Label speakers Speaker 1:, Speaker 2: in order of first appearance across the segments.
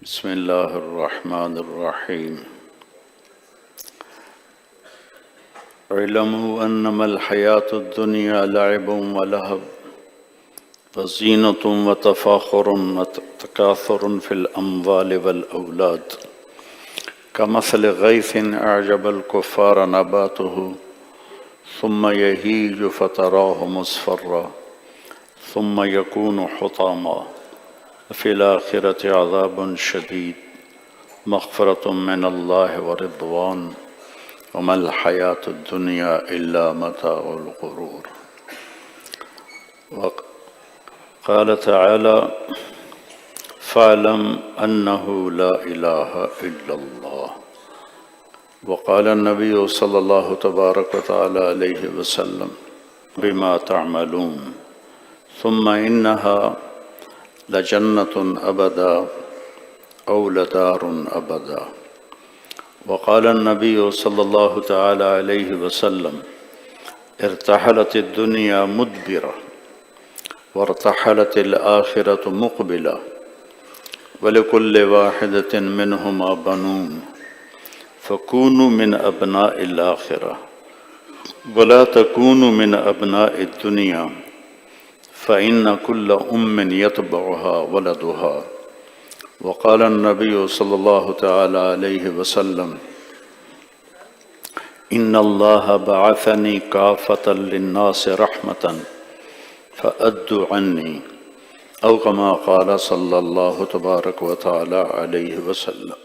Speaker 1: بسم الله الرحمن الرحيم. اعلموا انما الحياة الدنيا لعب ولهو وزينة وتفاخر وتكاثر في الاموال والاولاد كمثل غيث اعجب الكفار نباته ثم يهيج فتراه مصفرا ثم يكون حطاما وفي الآخرة عذاب شديد مغفرة من الله ورضوان وما الحياة الدنيا إلا متاع الغرور. وقال تعالى فاعلم أنه لا إله إلا الله. وقال النبي صلى الله تبارك وتعالى عليه وسلم بما تعملون ثم إنها لجنة أبدا أو لدار أبدا. وقال النبي صلى الله تعالى عليه وسلم ارتحلت الدنيا مدبرة وارتحلت الآخرة مقبلة ولكل واحدة منهما بنون فكونوا من أبناء الآخرة ولا تكونوا من أبناء الدنيا فإن كل أم يتبعها ولدها. وقال النبي صلى الله تعالى عليه وسلم إن الله بعثني كافة للناس رحمة فأدوا عني أو كما قال صلى الله تبارك وتعالى عليه وسلم.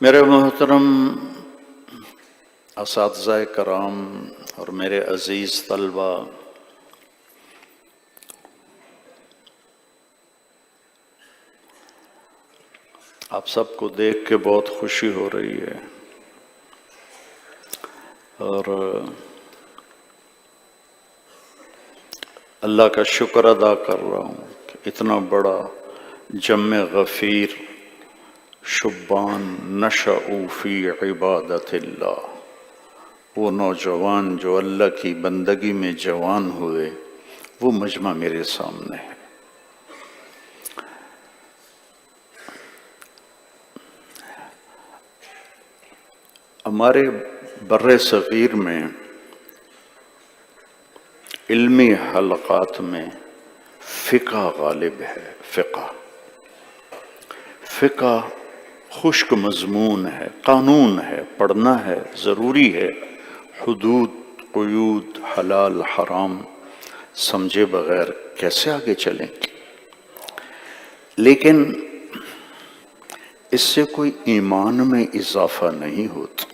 Speaker 1: میرے محترم اساتذہ کرام اور میرے عزیز طلبہ، آپ سب کو دیکھ کے بہت خوشی ہو رہی ہے اور اللہ کا شکر ادا کر رہا ہوں کہ اتنا بڑا جمع غفیر شبان نشأوا فی عبادت اللہ، وہ نوجوان جو اللہ کی بندگی میں جوان ہوئے، وہ مجمع میرے سامنے ہے۔ ہمارے بر صغیر میں علمی حلقات میں فقہ غالب ہے۔ فقہ خشک مضمون ہے، قانون ہے، پڑھنا ہے، ضروری ہے، حدود قیود حلال حرام سمجھے بغیر کیسے آگے چلیں گے؟ لیکن اس سے کوئی ایمان میں اضافہ نہیں ہوتا۔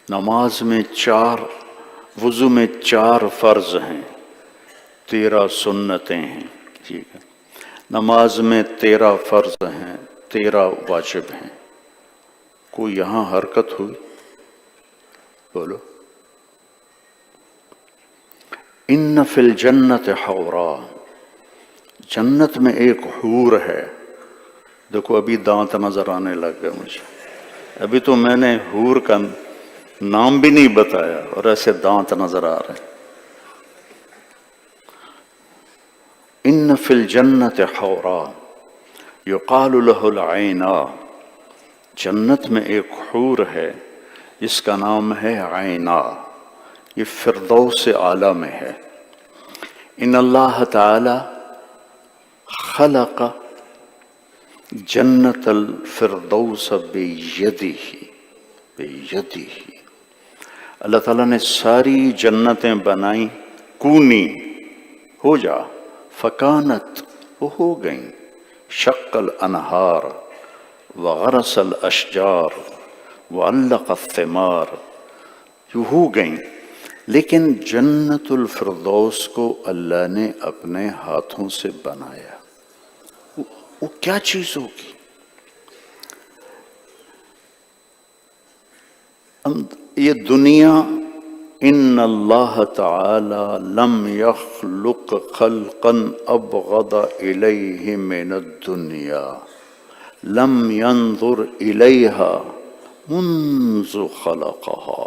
Speaker 1: نماز میں 4، وضو میں 4 فرض ہیں، 13 سنتیں ہیں، ٹھیک ہے۔ نماز میں 13 فرض ہیں، 13 واجب ہیں۔ کوئی یہاں حرکت ہوئی؟ بولو۔ ان فی الجنت حورا، جنت میں ایک حور ہے۔ دیکھو ابھی دانت نظر آنے لگ گئے مجھے، ابھی تو میں نے حور کا نام بھی نہیں بتایا اور ایسے دانت نظر آ رہے ہیں۔ ان فی الجنت حورا یقال لہ العینا، جنت میں ایک حور ہے جس کا نام ہے عینا، یہ فردوس اعلیٰ میں ہے۔ ان اللہ تعالی خلق جنت الفردوس بیدہ، اللہ تعالیٰ نے ساری جنتیں بنائیں، کونی ہو جا، فکانت وہ ہو گئیں، شق الانہار وغرس الاشجار وعلق الثمار، جو ہو گئیں۔ لیکن جنت الفردوس کو اللہ نے اپنے ہاتھوں سے بنایا، وہ کیا چیز ہوگی؟ یہ دنیا، ان اللہ تعالی لم یخلق خلقا ابغض الیہ من الدنیا لم ينظر الیہا منذ خلقہا،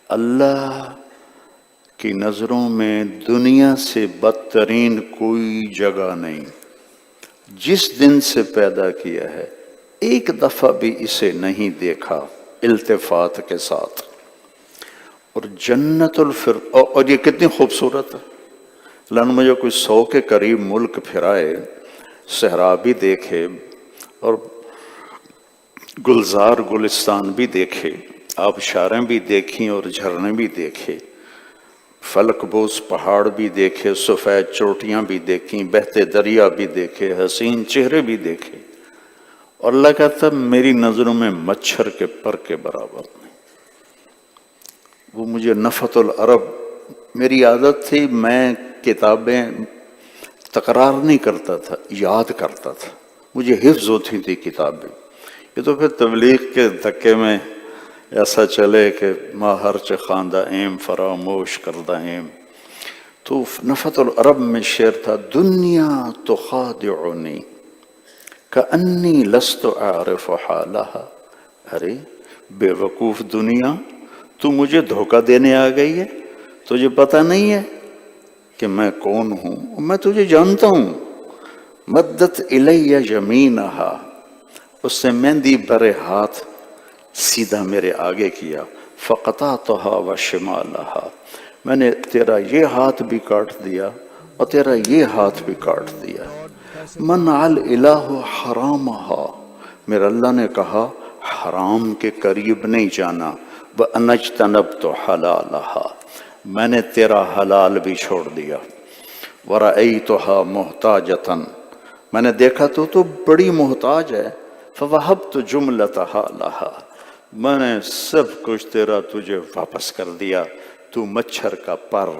Speaker 1: اللہ کی نظروں میں دنیا سے بدترین کوئی جگہ نہیں۔ جس دن سے پیدا کیا ہے ایک دفعہ بھی اسے نہیں دیکھا التفات کے ساتھ۔ اور جنت اور یہ کتنی خوبصورت ہے، اللہ نے مجھے کوئی 100 کے قریب ملک پھرائے، صحرا بھی دیکھے اور گلزار گلستان بھی دیکھے، آبشاریں بھی دیکھیں اور جھرنے بھی دیکھے، فلک بوس پہاڑ بھی دیکھے، سفید چوٹیاں بھی دیکھیں، بہتے دریا بھی دیکھے، حسین چہرے بھی دیکھے، اور اللہ کہتا میری نظروں میں مچھر کے پر کے برابر نہیں۔ وہ مجھے نفت العرب، میری عادت تھی میں کتابیں تکرار نہیں کرتا تھا، یاد کرتا تھا، مجھے حفظ ہوتی تھی کتابیں۔ یہ تو پھر تبلیغ کے دھکے میں ایسا چلے کہ ما ہرچ خواندہ ایم فراموش کردہ ایم۔ تو نفت العرب میں شعر تھا، دنیا تخادعنی کأنی لست اعرف حالہا، ارے بے وقوف دنیا تو مجھے دھوکہ دینے آ گئی ہے، تجھے پتہ نہیں ہے کہ میں کون ہوں، میں تجھے جانتا ہوں۔ مدت الی یمینہا، اس نے مہندی برے ہاتھ سیدھا میرے آگے کیا، فقطعتہا وشمالہا، میں نے تیرا یہ ہاتھ بھی کاٹ دیا اور تیرا یہ ہاتھ بھی کاٹ دیا۔ منع الالہ حرامہا، میرے اللہ نے کہا حرام کے قریب نہیں جانا، وَأَنَجْتَنَبْتُ حَلَالَهَا، میں نے تیرا حلال بھی چھوڑ دیا۔ وَرَأَيْتُهَا مُحْتَاجَةً، میں نے دیکھا تو بڑی محتاج ہے، فَوَهَبْتُ جُمْلَتَهَا لَهَا، میں نے سب کچھ تیرا تجھے واپس کر دیا، تو مچھر کا پر،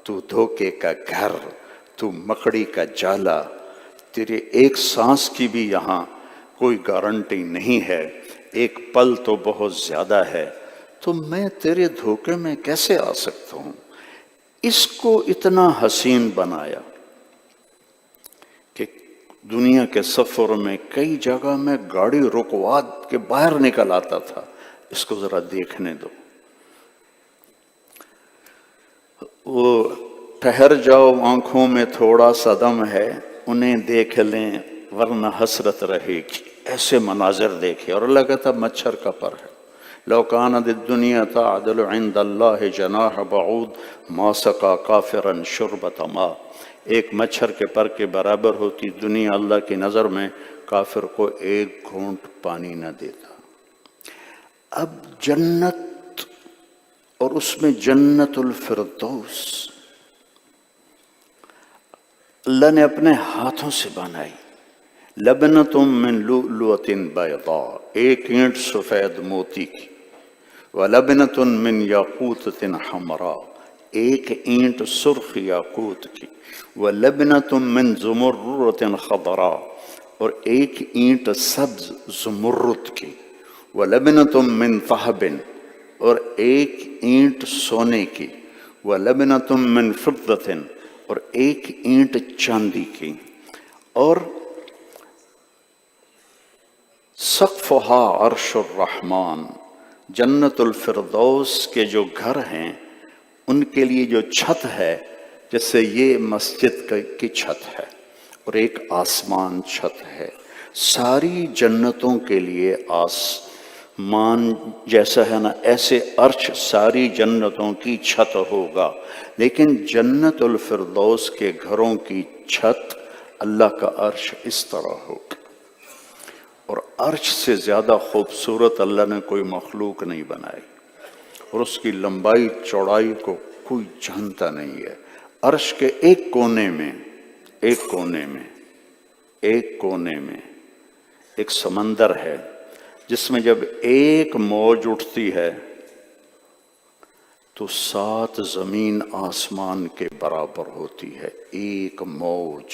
Speaker 1: تو دھوکے کا گھر، تو مکڑی کا جالا، تیرے ایک سانس کی بھی یہاں کوئی گارنٹی نہیں ہے، ایک پل تو بہت زیادہ ہے، تو میں تیرے دھوکے میں کیسے آ سکتا ہوں؟ اس کو اتنا حسین بنایا کہ دنیا کے سفر میں کئی جگہ میں گاڑی رکوا کے باہر نکل آتا تھا، اس کو ذرا دیکھنے دو۔ وہ ٹھہر جاؤ آنکھوں میں تھوڑا سا دم ہے، انہیں دیکھ لیں ورنہ حسرت رہے گی، ایسے مناظر دیکھے۔ اور اللہ کہتا مچھر کا پر ہے، لو کانت الدنیا تعدل عند اللہ جناح بعود ما سقا کافرا شربۃ ماء، ایک مچھر کے پر کے برابر ہوتی دنیا اللہ کی نظر میں، کافر کو ایک گھونٹ پانی نہ دیتا۔ اب جنت، اور اس میں جنت الفردوس اللہ نے اپنے ہاتھوں سے بنائی، لبنۃ من لؤلؤۃ بیضاء، ایک اینٹ سفید موتی کی، ولبنۃ من یاقوتۃ حمراء، ایک اینٹ سرخ یاقوت کی، ولبنۃ من زمرد خضراء، اور ایک اینٹ سبز زمرد کی، ولبنۃ من ذہب، اور ایک اینٹ سونے کی، ولبنۃ من فضۃ، اور ایک اینٹ چاندی کی، اور سقفہا عرش الرحمن، جنت الفردوس کے جو گھر ہیں ان کے لیے جو چھت ہے جیسے یہ مسجد کی چھت ہے، اور ایک آسمان چھت ہے، ساری جنتوں کے لیے آسمان جیسا ہے نا، ایسے عرش ساری جنتوں کی چھت ہوگا، لیکن جنت الفردوس کے گھروں کی چھت اللہ کا عرش اس طرح ہوگا۔ اور عرش سے زیادہ خوبصورت اللہ نے کوئی مخلوق نہیں بنائی، اور اس کی لمبائی چوڑائی کو کوئی جانتا نہیں ہے۔ عرش کے ایک کونے میں ایک سمندر ہے، جس میں جب ایک موج اٹھتی ہے تو 7 زمین آسمان کے برابر ہوتی ہے، ایک موج،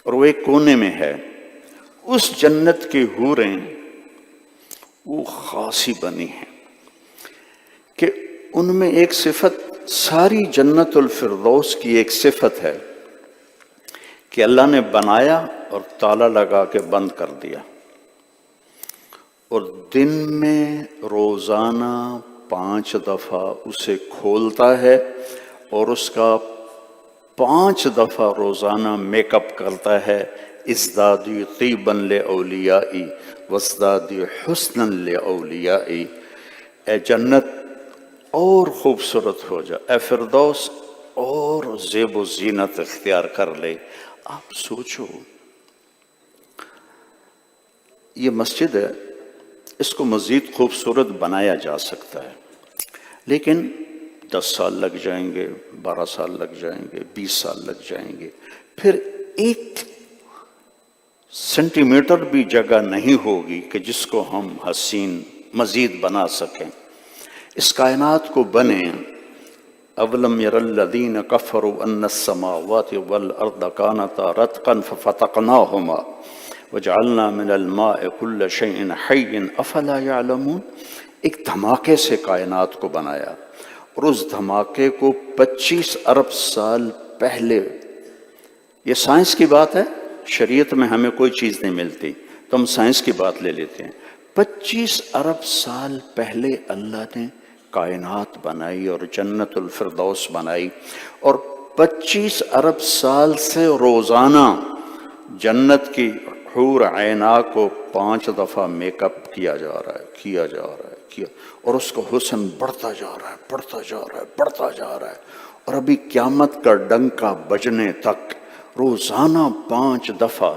Speaker 1: اور وہ ایک کونے میں ہے۔ اس جنت کی حوریں وہ خاصی بنی ہیں کہ ان میں ایک صفت، ساری جنت الفردوس کی ایک صفت ہے کہ اللہ نے بنایا اور تالا لگا کے بند کر دیا، اور دن میں روزانہ 5 دفعہ اسے کھولتا ہے اور اس کا 5 دفعہ روزانہ میک اپ کرتا ہے، ازدادی طیبا لاولیائی وازدادی حسنا لاولیائی، اے جنت اور خوبصورت ہو جا، اے فردوس اور زیب و زینت اختیار کر لے۔ آپ سوچو، یہ مسجد ہے، اس کو مزید خوبصورت بنایا جا سکتا ہے، لیکن 10 سال لگ جائیں گے، 12 سال لگ جائیں گے، 20 سال لگ جائیں گے، پھر 1 سینٹی میٹر بھی جگہ نہیں ہوگی کہ جس کو ہم حسین مزید بنا سکیں۔ اس کائنات کو بنے، اولم یر الذین کفروا ان السماوات والارض کانتا رتقا ففتقناہما وجعلنا من الماء كل شيء حي افلا يعلمون۔ ایک دھماکے سے کائنات کو بنایا، اور اس دھماکے کو 25 ارب سال پہلے، یہ سائنس کی بات ہے، شریعت میں ہمیں کوئی چیز نہیں ملتی تو ہم سائنس کی بات لے لیتے ہیں، 25 ارب سال پہلے اللہ نے کائنات بنائی اور جنت الفردوس بنائی، اور 25 ارب سال سے روزانہ جنت کی حور عینا کو 5 دفعہ میک اپ کیا جا رہا ہے، اور اس کا حسن بڑھتا جا رہا ہے، بڑھتا جا رہا ہے، اور ابھی قیامت کا ڈنکا بجنے تک روزانہ 5 دفعہ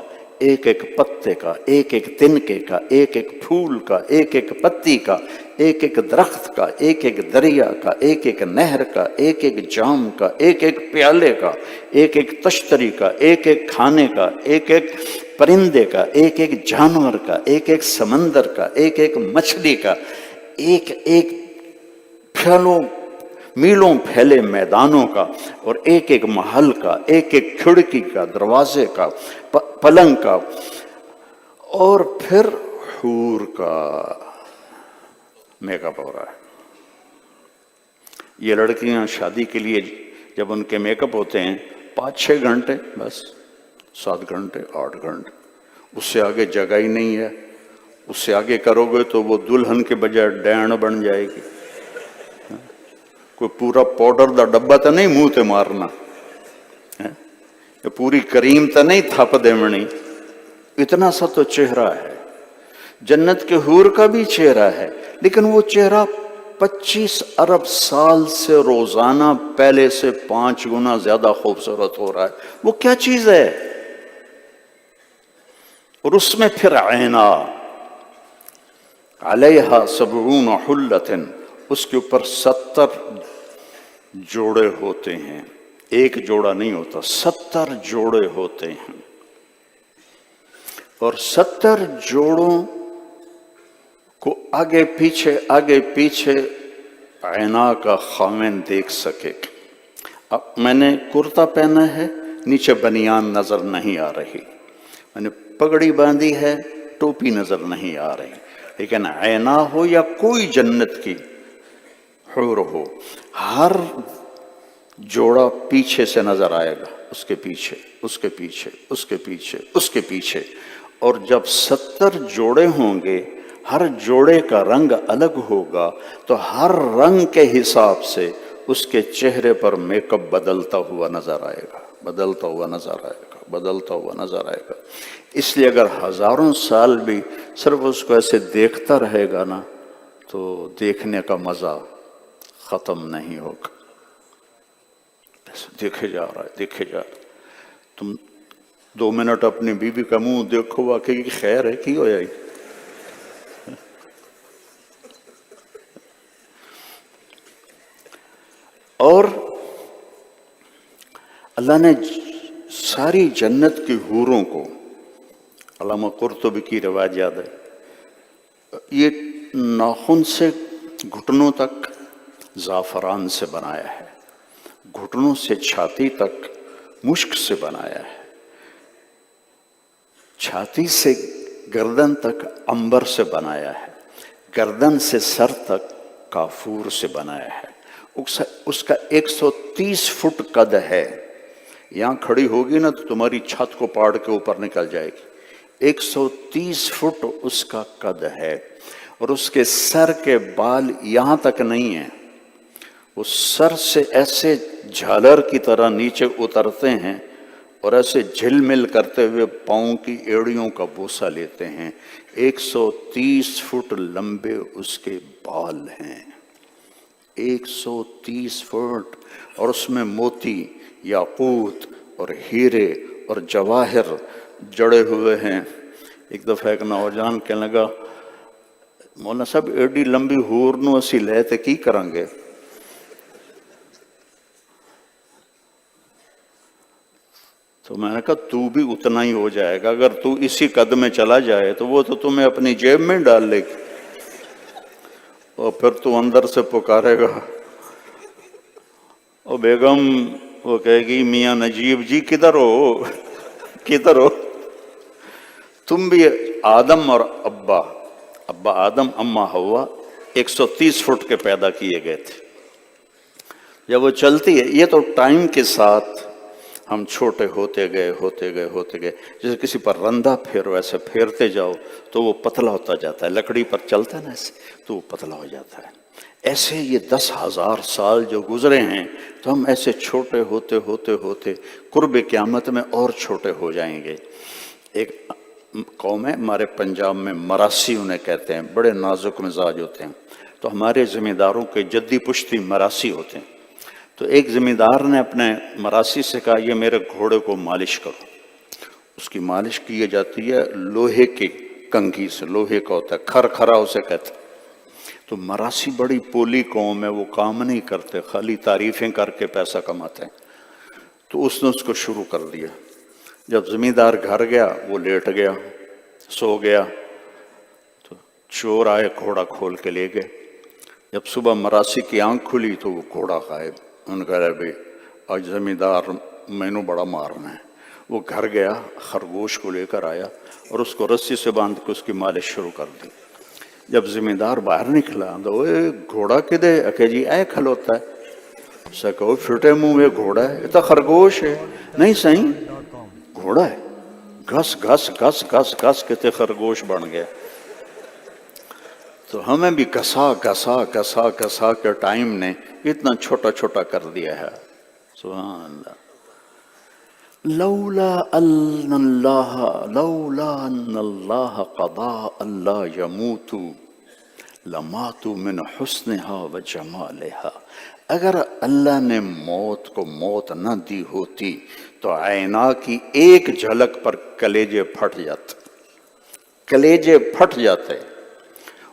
Speaker 1: ایک ایک پتے کا، ایک ایک تنکے کا، ایک ایک پھول کا، ایک ایک پتی کا، ایک ایک درخت کا، ایک ایک دریا کا، ایک ایک نہر کا، ایک ایک جام کا، ایک ایک پیالے کا، ایک ایک تشتری کا، ایک ایک کھانے کا، ایک ایک پرندے کا، ایک ایک جانور کا، ایک ایک سمندر کا، ایک ایک مچھلی کا، ایک ایک میلوں پھیلے میدانوں کا، اور ایک ایک محل کا، ایک ایک کھڑکی کا، دروازے کا، پلنگ کا، اور پھر حور کا میک اپ ہو رہا ہے۔ یہ لڑکیاں شادی کے لیے جب ان کے میک اپ ہوتے ہیں 5-6 گھنٹے، بس 7 گھنٹے 8 گھنٹے، اس سے آگے جگہ ہی نہیں ہے، اس سے آگے کرو گے تو وہ دلہن کے بجائے ڈینڈ بن جائے گی، کوئی پورا پاؤڈر دا ڈبہ تو نہیں منہ تے مارنا، پوری کریم تو نہیں تھپ دیونی، اتنا سا تو چہرہ ہے۔ جنت کے حور کا بھی چہرہ ہے، لیکن وہ چہرہ 25 ارب سال سے روزانہ پہلے سے 5 گنا زیادہ خوبصورت ہو رہا ہے۔ وہ کیا چیز ہے؟ اور اس میں پھر عینا علیہا 70 حلۃ، اس کے اوپر 70 جوڑے ہوتے ہیں، ایک جوڑا نہیں ہوتا، 70 جوڑے ہوتے ہیں، اور 70 جوڑوں کو آگے پیچھے عینا کا خاوند دیکھ سکے۔ اب میں نے کرتا پہنا ہے، نیچے بنیان نظر نہیں آ رہی، میں نے پگڑی باندھی ہے، ٹوپی نظر نہیں آ رہی، لیکن عینا ہو یا کوئی جنت کی حور ہو، ہر جوڑا پیچھے سے نظر آئے گا، اس کے پیچھے، اس کے پیچھے، اس کے پیچھے، اس کے پیچھے، اور جب 70 جوڑے ہوں گے، ہر جوڑے کا رنگ الگ ہوگا، تو ہر رنگ کے حساب سے اس کے چہرے پر میک اپ بدلتا ہوا نظر آئے گا، بدلتا ہوا نظر آئے گا، بدلتا ہوا نظر آئے گا۔ اس لیے اگر ہزاروں سال بھی صرف اس کو ایسے دیکھتا رہے گا نا، تو دیکھنے کا مزہ ختم نہیں ہوگا، دیکھے جا رہا ہے، دیکھے جا رہا ہے۔ تم 2 منٹ اپنی بیوی کا منہ دیکھو، واقعی خیر ہے کی ہو جائے، اور اللہ نے ساری جنت کی حوروں کو، علامہ قرطبی کی روایت یاد ہے، یہ ناخن سے گھٹنوں تک زعفران سے بنایا ہے، گھٹنوں سے چھاتی تک مشک سے بنایا ہے، چھاتی سے گردن تک عنبر سے بنایا ہے، گردن سے سر تک کافور سے بنایا ہے، اس کا 130 فٹ قد ہے، یہاں کھڑی ہوگی نا تو تمہاری چھت کو پاڑ کے اوپر نکل جائے گی، 130 فٹ اس کا قد ہے، اور اس کے سر کے بال یہاں تک نہیں ہیں، وہ سر سے ایسے جھالر کی طرح نیچے اترتے ہیں اور ایسے جھل مل کرتے ہوئے پاؤں کی ایڑیوں کا بوسہ لیتے ہیں۔ 130 فٹ لمبے اس کے بال ہیں، 130 فٹ، اور اس میں موتی، یاقوت اور ہیرے اور جواہر جڑے ہوئے ہیں۔ ایک دفعہ ایک نوجوان کہنے لگا، مولانا صاحب ایڈی لمبی ہور نو اسی لے تے کی کریں گے؟ تو میں نے کہا تو بھی اتنا ہی ہو جائے گا، اگر تو اسی قد میں چلا جائے تو وہ تو تمہیں اپنی جیب میں ڈال لے گی، اور پھر تو اندر سے پکارے گا، اور بیگم وہ کہے گی میاں نجیب جی کدھر ہو، کدھر ہو؟ تم بھی آدم اور ابا آدم اماں ہوا 130 فٹ کے پیدا کیے گئے تھے۔ جب وہ چلتی ہے، یہ تو ٹائم کے ساتھ ہم چھوٹے ہوتے گئے، جیسے کسی پر رندہ پھیرو، ایسے پھیرتے جاؤ تو وہ پتلا ہوتا جاتا ہے، لکڑی پر چلتا ہے نا ایسے تو وہ پتلا ہو جاتا ہے۔ ایسے یہ 10,000 سال جو گزرے ہیں تو ہم ایسے چھوٹے ہوتے قرب قیامت میں اور چھوٹے ہو جائیں گے۔ ایک قوم ہے ہمارے پنجاب میں، مراسی انہیں کہتے ہیں، بڑے نازک مزاج ہوتے ہیں، تو ہمارے ذمہ داروں کے جدی پشتی مراسی ہوتے ہیں۔ تو ایک ذمہ دار نے اپنے مراسی سے کہا یہ میرے گھوڑے کو مالش کرو۔ اس کی مالش کی جاتی ہے لوہے کی کنگھی سے، لوہے کا ہوتا ہے، کھرکھرا اسے کہتے ہیں۔ تو مراسی بڑی پولی قوم ہے، وہ کام نہیں کرتے، خالی تعریفیں کر کے پیسہ کماتے ہیں۔ تو اس نے اس کو شروع کر دیا۔ جب ذمہ دار گھر گیا وہ لیٹ گیا، سو گیا، تو چور آئے گھوڑا کھول کے لے گئے۔ جب صبح مراسی کی آنکھ کھلی تو وہ گھوڑا غائب۔ انہوں نے کہا بھائی آج ذمہ دار مینو بڑا مارنا ہے۔ وہ گھر گیا، خرگوش کو لے کر آیا اور اس کو رسی سے باندھ کے اس کی مالش شروع کر دی۔ جب ذمہ دار باہر نکلا تو اے گھوڑا کدے؟ کہ جی اے کھلوتا ہے۔ اسے کہو پھٹے منہ میں گھوڑا ہے، یہ تو خرگوش ہے۔ نہیں صحیح گھوڑا ہے۔ گھس گھس گھس گھس گھس کے خرگوش بن گیا۔ تو ہمیں بھی گھسا گھسا گھسا گھسا کے ٹائم نے اتنا چھوٹا چھوٹا کر دیا ہے۔ سبحان اللہ۔ لولا ان اللہ قضا اللہ يموتوا لماتوا من حسنها وجمالها۔ اگر اللہ نے موت کو موت نہ دی ہوتی تو عینا کی ایک جھلک پر کلیجے پھٹ جاتے، کلیجے پھٹ جاتے۔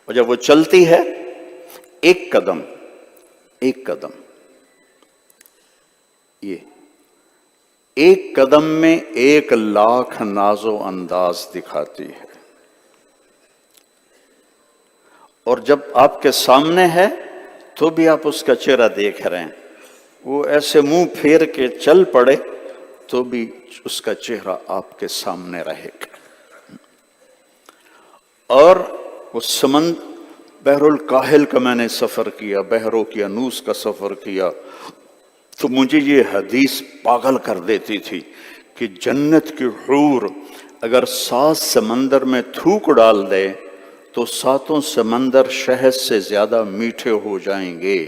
Speaker 1: اور جب وہ چلتی ہے ایک قدم یہ ایک قدم میں 1,00,000 ناز و انداز دکھاتی ہے، اور جب آپ کے سامنے ہے تو بھی آپ اس کا چہرہ دیکھ رہے ہیں، وہ ایسے منہ پھیر کے چل پڑے تو بھی اس کا چہرہ آپ کے سامنے رہے گا۔ اور وہ بحر الکاہل کا میں نے سفر کیا، بحر اوقیانوس کا سفر کیا، تو مجھے یہ حدیث پاگل کر دیتی تھی کہ جنت کی حور اگر 7 سمندر میں تھوک ڈال دے تو 7 سمندر شہد سے زیادہ میٹھے ہو جائیں گے،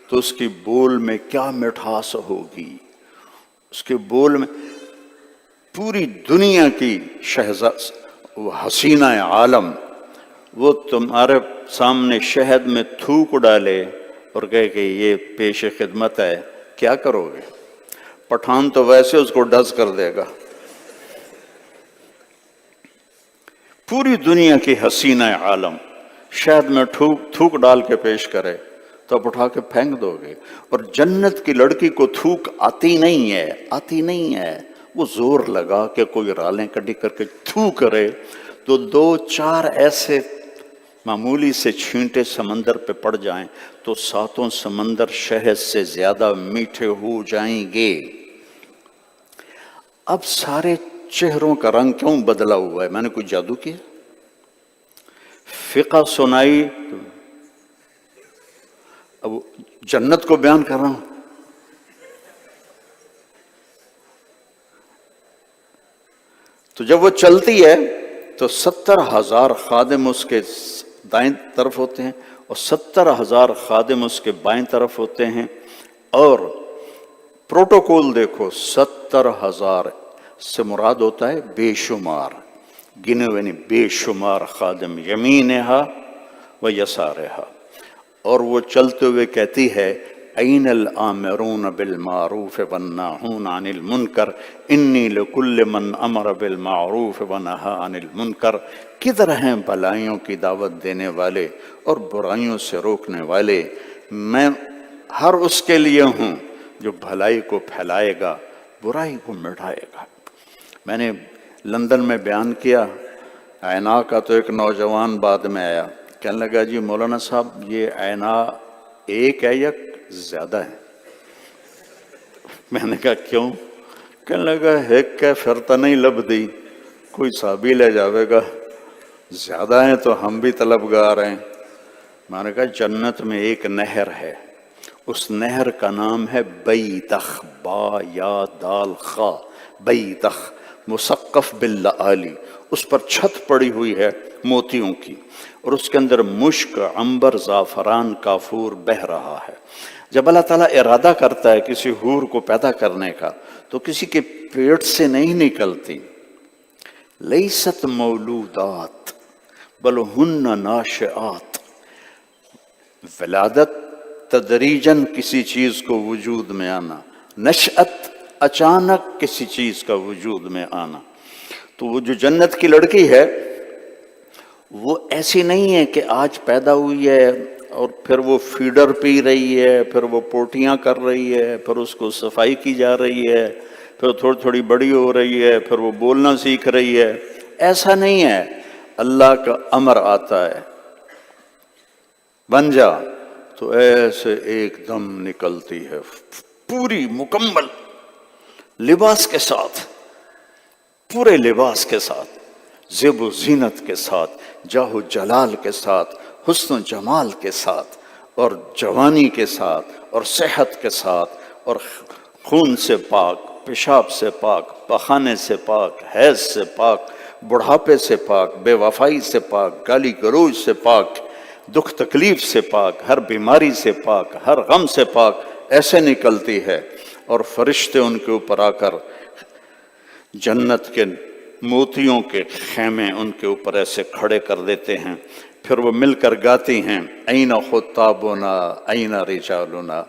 Speaker 1: تو اس کی بول میں کیا مٹھاس ہوگی۔ اس کے بول میں پوری دنیا کی وہ حسینہ عالم وہ تمہارے سامنے شہد میں تھوک ڈالے اور کہے کہ یہ پیش خدمت ہے، کیا کرو گے؟ پٹھان تو ویسے اس کو ڈز کر دے گا۔ پوری دنیا کی حسینہ عالم شہد میں تھوک ڈال کے پیش کرے تو آپ اٹھا کے پھینک دو گے۔ اور جنت کی لڑکی کو تھوک آتی نہیں ہے، وہ زور لگا کہ کوئی رالیں کڈی کر کے تھو کرے تو 2-4 ایسے معمولی سے چھینٹے سمندر پہ پڑ جائیں تو 7 سمندر شہد سے زیادہ میٹھے ہو جائیں گے۔ اب سارے چہروں کا رنگ کیوں بدلا ہوا ہے؟ میں نے کوئی جادو کیا؟ فقہ سنائی، اب جنت کو بیان کر رہا ہوں۔ تو جب وہ چلتی ہے تو 70,000 خادم اس کے دائیں طرف ہوتے ہیں اور 70,000 خادم اس کے بائیں طرف ہوتے ہیں، اور پروٹوکول دیکھو 70,000 سے مراد ہوتا ہے بے شمار، گنے ہوئے نہیں، بے شمار خادم، یمینہا و یسارہا، اور وہ چلتے ہوئے کہتی ہے این الآمرون بالمعروف والناہون عن المنکر انی لکل من امر بالمعروف ونہا عن المنکر، کدھر ہیں بھلائیوں کی دعوت دینے والے اور برائیوں سے روکنے والے؟ میں ہر اس کے لیے ہوں جو بھلائی کو پھیلائے گا، برائی کو مٹائے گا۔ میں نے لندن میں بیان کیا، عینا کا تو ایک نوجوان بعد میں آیا، کہنے لگا جی مولانا صاحب یہ عینا ایک ہے یا زیادہ ہے؟ میں نے کہا کیوں؟ کہنے لگا ایک ہے پھر تو نہیں لب دی، کوئی صحابی لے جاوے گا، زیادہ ہیں تو ہم بھی طلبگار ہیں۔ میں نے کہا جنت میں ایک نہر ہے، اس نہر کا نام ہے بیدخ، با یا دال خا، بیدخ، مسقف باللآلی، اس پر چھت پڑی ہوئی ہے موتیوں کی، اور اس کے اندر مشک، عنبر، زعفران، کافور بہہ رہا ہے۔ جب اللہ تعالیٰ ارادہ کرتا ہے کسی حور کو پیدا کرنے کا تو کسی کے پیٹ سے نہیں نکلتی، لیست مولودات بل ہن ناشئات، ولادت تدریجاً کسی چیز کو وجود میں آنا، نشأت اچانک کسی چیز کا وجود میں آنا۔ تو وہ جو جنت کی لڑکی ہے وہ ایسی نہیں ہے کہ آج پیدا ہوئی ہے اور پھر وہ فیڈر پی رہی ہے، پھر وہ پوٹیاں کر رہی ہے، پھر اس کو صفائی کی جا رہی ہے، پھر تھوڑی تھوڑی بڑی ہو رہی ہے، پھر وہ بولنا سیکھ رہی ہے، ایسا نہیں ہے۔ اللہ کا امر آتا ہے بن جا تو ایسے ایک دم نکلتی ہے، پوری مکمل لباس کے ساتھ، پورے لباس کے ساتھ، زیب و زینت کے ساتھ، جاہ و جلال کے ساتھ، حسن و جمال کے ساتھ، اور جوانی کے ساتھ، اور صحت کے ساتھ، اور خون سے پاک، پیشاب سے پاک، پخانے سے پاک، حیض سے پاک، بڑھاپے سے پاک، بے وفائی سے پاک، گالی گلوچ سے پاک، دکھ تکلیف سے پاک، ہر بیماری سے پاک، ہر غم سے پاک، ایسے نکلتی ہے۔ اور فرشتے ان کے اوپر آ کر جنت کے موتیوں کے خیمے ان کے اوپر ایسے کھڑے کر دیتے ہیں، پھر وہ مل کر گاتی ہیں این خطابنا این رجالنا،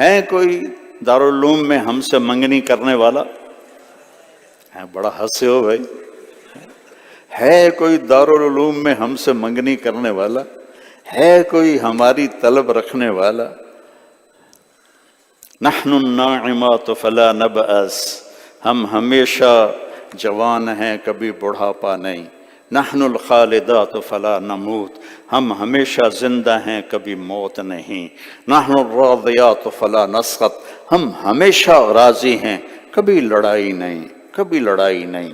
Speaker 1: ہے کوئی دارالعلوم میں ہم سے منگنی کرنے والا؟ ہے، بڑا ہنسے ہو بھائی، ہے کوئی دارالعلوم میں ہم سے منگنی کرنے والا؟ ہے کوئی ہماری طلب رکھنے والا؟ نحن الناعمات فلا نبأس، ہم ہمیشہ جوان ہیں، کبھی بڑھاپا نہیں۔ نحن الخالدات فلا نموت، ہم ہمیشہ زندہ ہیں، کبھی موت نہیں۔ نحن الراضیات فلا نسخط، ہم ہمیشہ راضی ہیں، کبھی لڑائی نہیں، کبھی لڑائی نہیں،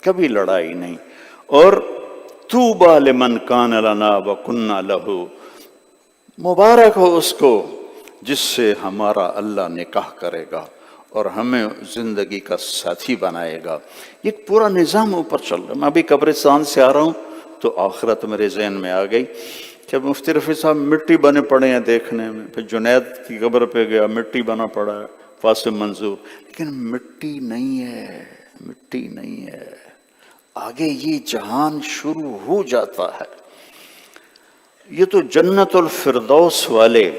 Speaker 1: کبھی لڑائی نہیں۔ اور طوبی لمن کان لنا وکنا لہ، مبارک ہو اس کو جس سے ہمارا اللہ نکاح کرے گا اور ہمیں زندگی کا ساتھی بنائے گا۔ یہ پورا نظام اوپر چل رہا ہے۔ میں ابھی قبرستان سے آ رہا ہوں تو آخرت میرے ذہن میں آ گئی۔ جب مفتی رفیع صاحب مٹی بنے پڑے ہیں دیکھنے میں، پھر جنید کی قبر پہ گیا، مٹی بنا پڑا ہے، فاسم منظور، لیکن مٹی نہیں ہے، مٹی نہیں ہے، آگے یہ جہان شروع ہو جاتا ہے۔ یہ تو جنت الفردوس والے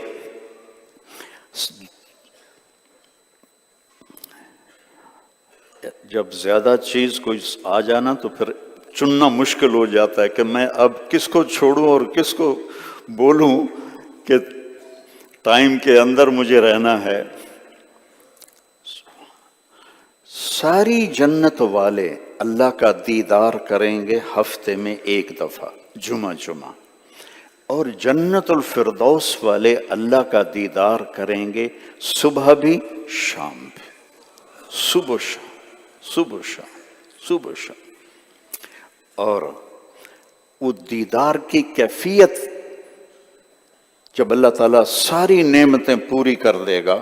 Speaker 1: جب زیادہ چیز کوئی آ جانا تو پھر چننا مشکل ہو جاتا ہے کہ میں اب کس کو چھوڑوں اور کس کو بولوں کہ ٹائم کے اندر مجھے رہنا ہے۔ ساری جنت والے اللہ کا دیدار کریں گے ہفتے میں ایک دفعہ، جمعہ جمعہ، اور جنت الفردوس والے اللہ کا دیدار کریں گے صبح بھی شام بھی، صبح شام، صبح شام، صبح شام۔ اور وہ دیدار کی کیفیت جب اللہ تعالیٰ ساری نعمتیں پوری کر دے گا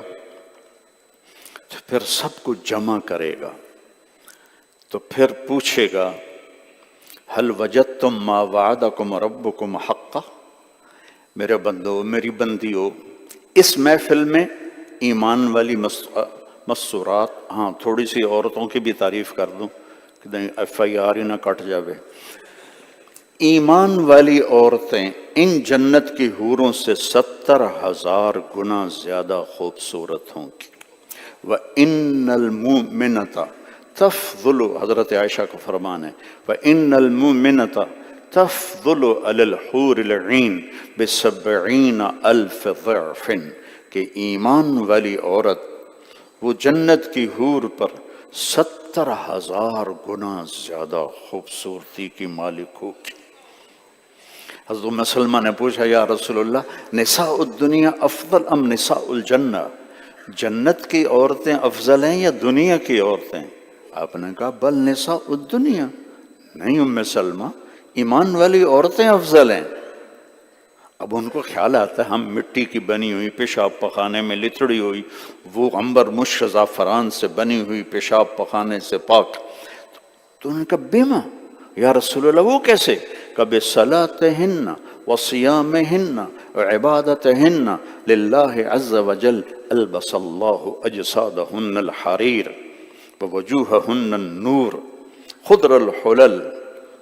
Speaker 1: تو پھر سب کو جمع کرے گا، تو پھر پوچھے گا هل وجدتم ما وعدکم ربکم حقا، میرے بندو، میری بندیو، اس محفل میں ایمان والی مسورات، ہاں تھوڑی سی عورتوں کی بھی تعریف کر دوں کہ FIR ہی نہ کٹ جاوے. ایمان والی عورتیں ان جنت کی حوروں سے 70,000 گنا زیادہ خوبصورت ہوں گی. وَإِنَّ الْمُؤْمِنَةَ تَفْضُلُ، حضرت عائشہ کا فرمان ہے، وَإِنَّ الْمُؤْمِنَةَ تَفْضُلُ عَلَى الْحُورِ الْعِينِ ب70,000 ضِعْفٍ، کہ ایمان والی عورت وہ جنت کی حور پر 70,000 گنا زیادہ خوبصورتی کی مالک ہوگی. حضرت ام سلمہ نے پوچھا یا رسول اللہ نساء الدنیا افضل ام نساء الجنہ، جنت کی عورتیں افضل ہیں یا دنیا کی عورتیں؟ آپ نے کہا بل نساء الدنیا، نہیں ام سلمہ، ایمان والی عورتیں افضل ہیں. اب ان کو خیال آتا ہے ہم مٹی کی بنی ہوئی پیشاب پخانے میں لتڑی ہوئی، وہ عنبر مشک زعفران سے بنی ہوئی پیشاب پخانے سے پاک. تو انہوں نے کہا بیما یا رسول اللہ وہ کیسے؟ کبھی صلاتہن وصیامہن وعبادتہن للہ عز وجل البس اللہ اجسادہن الحریر ووجوہہن النور خضر الحلل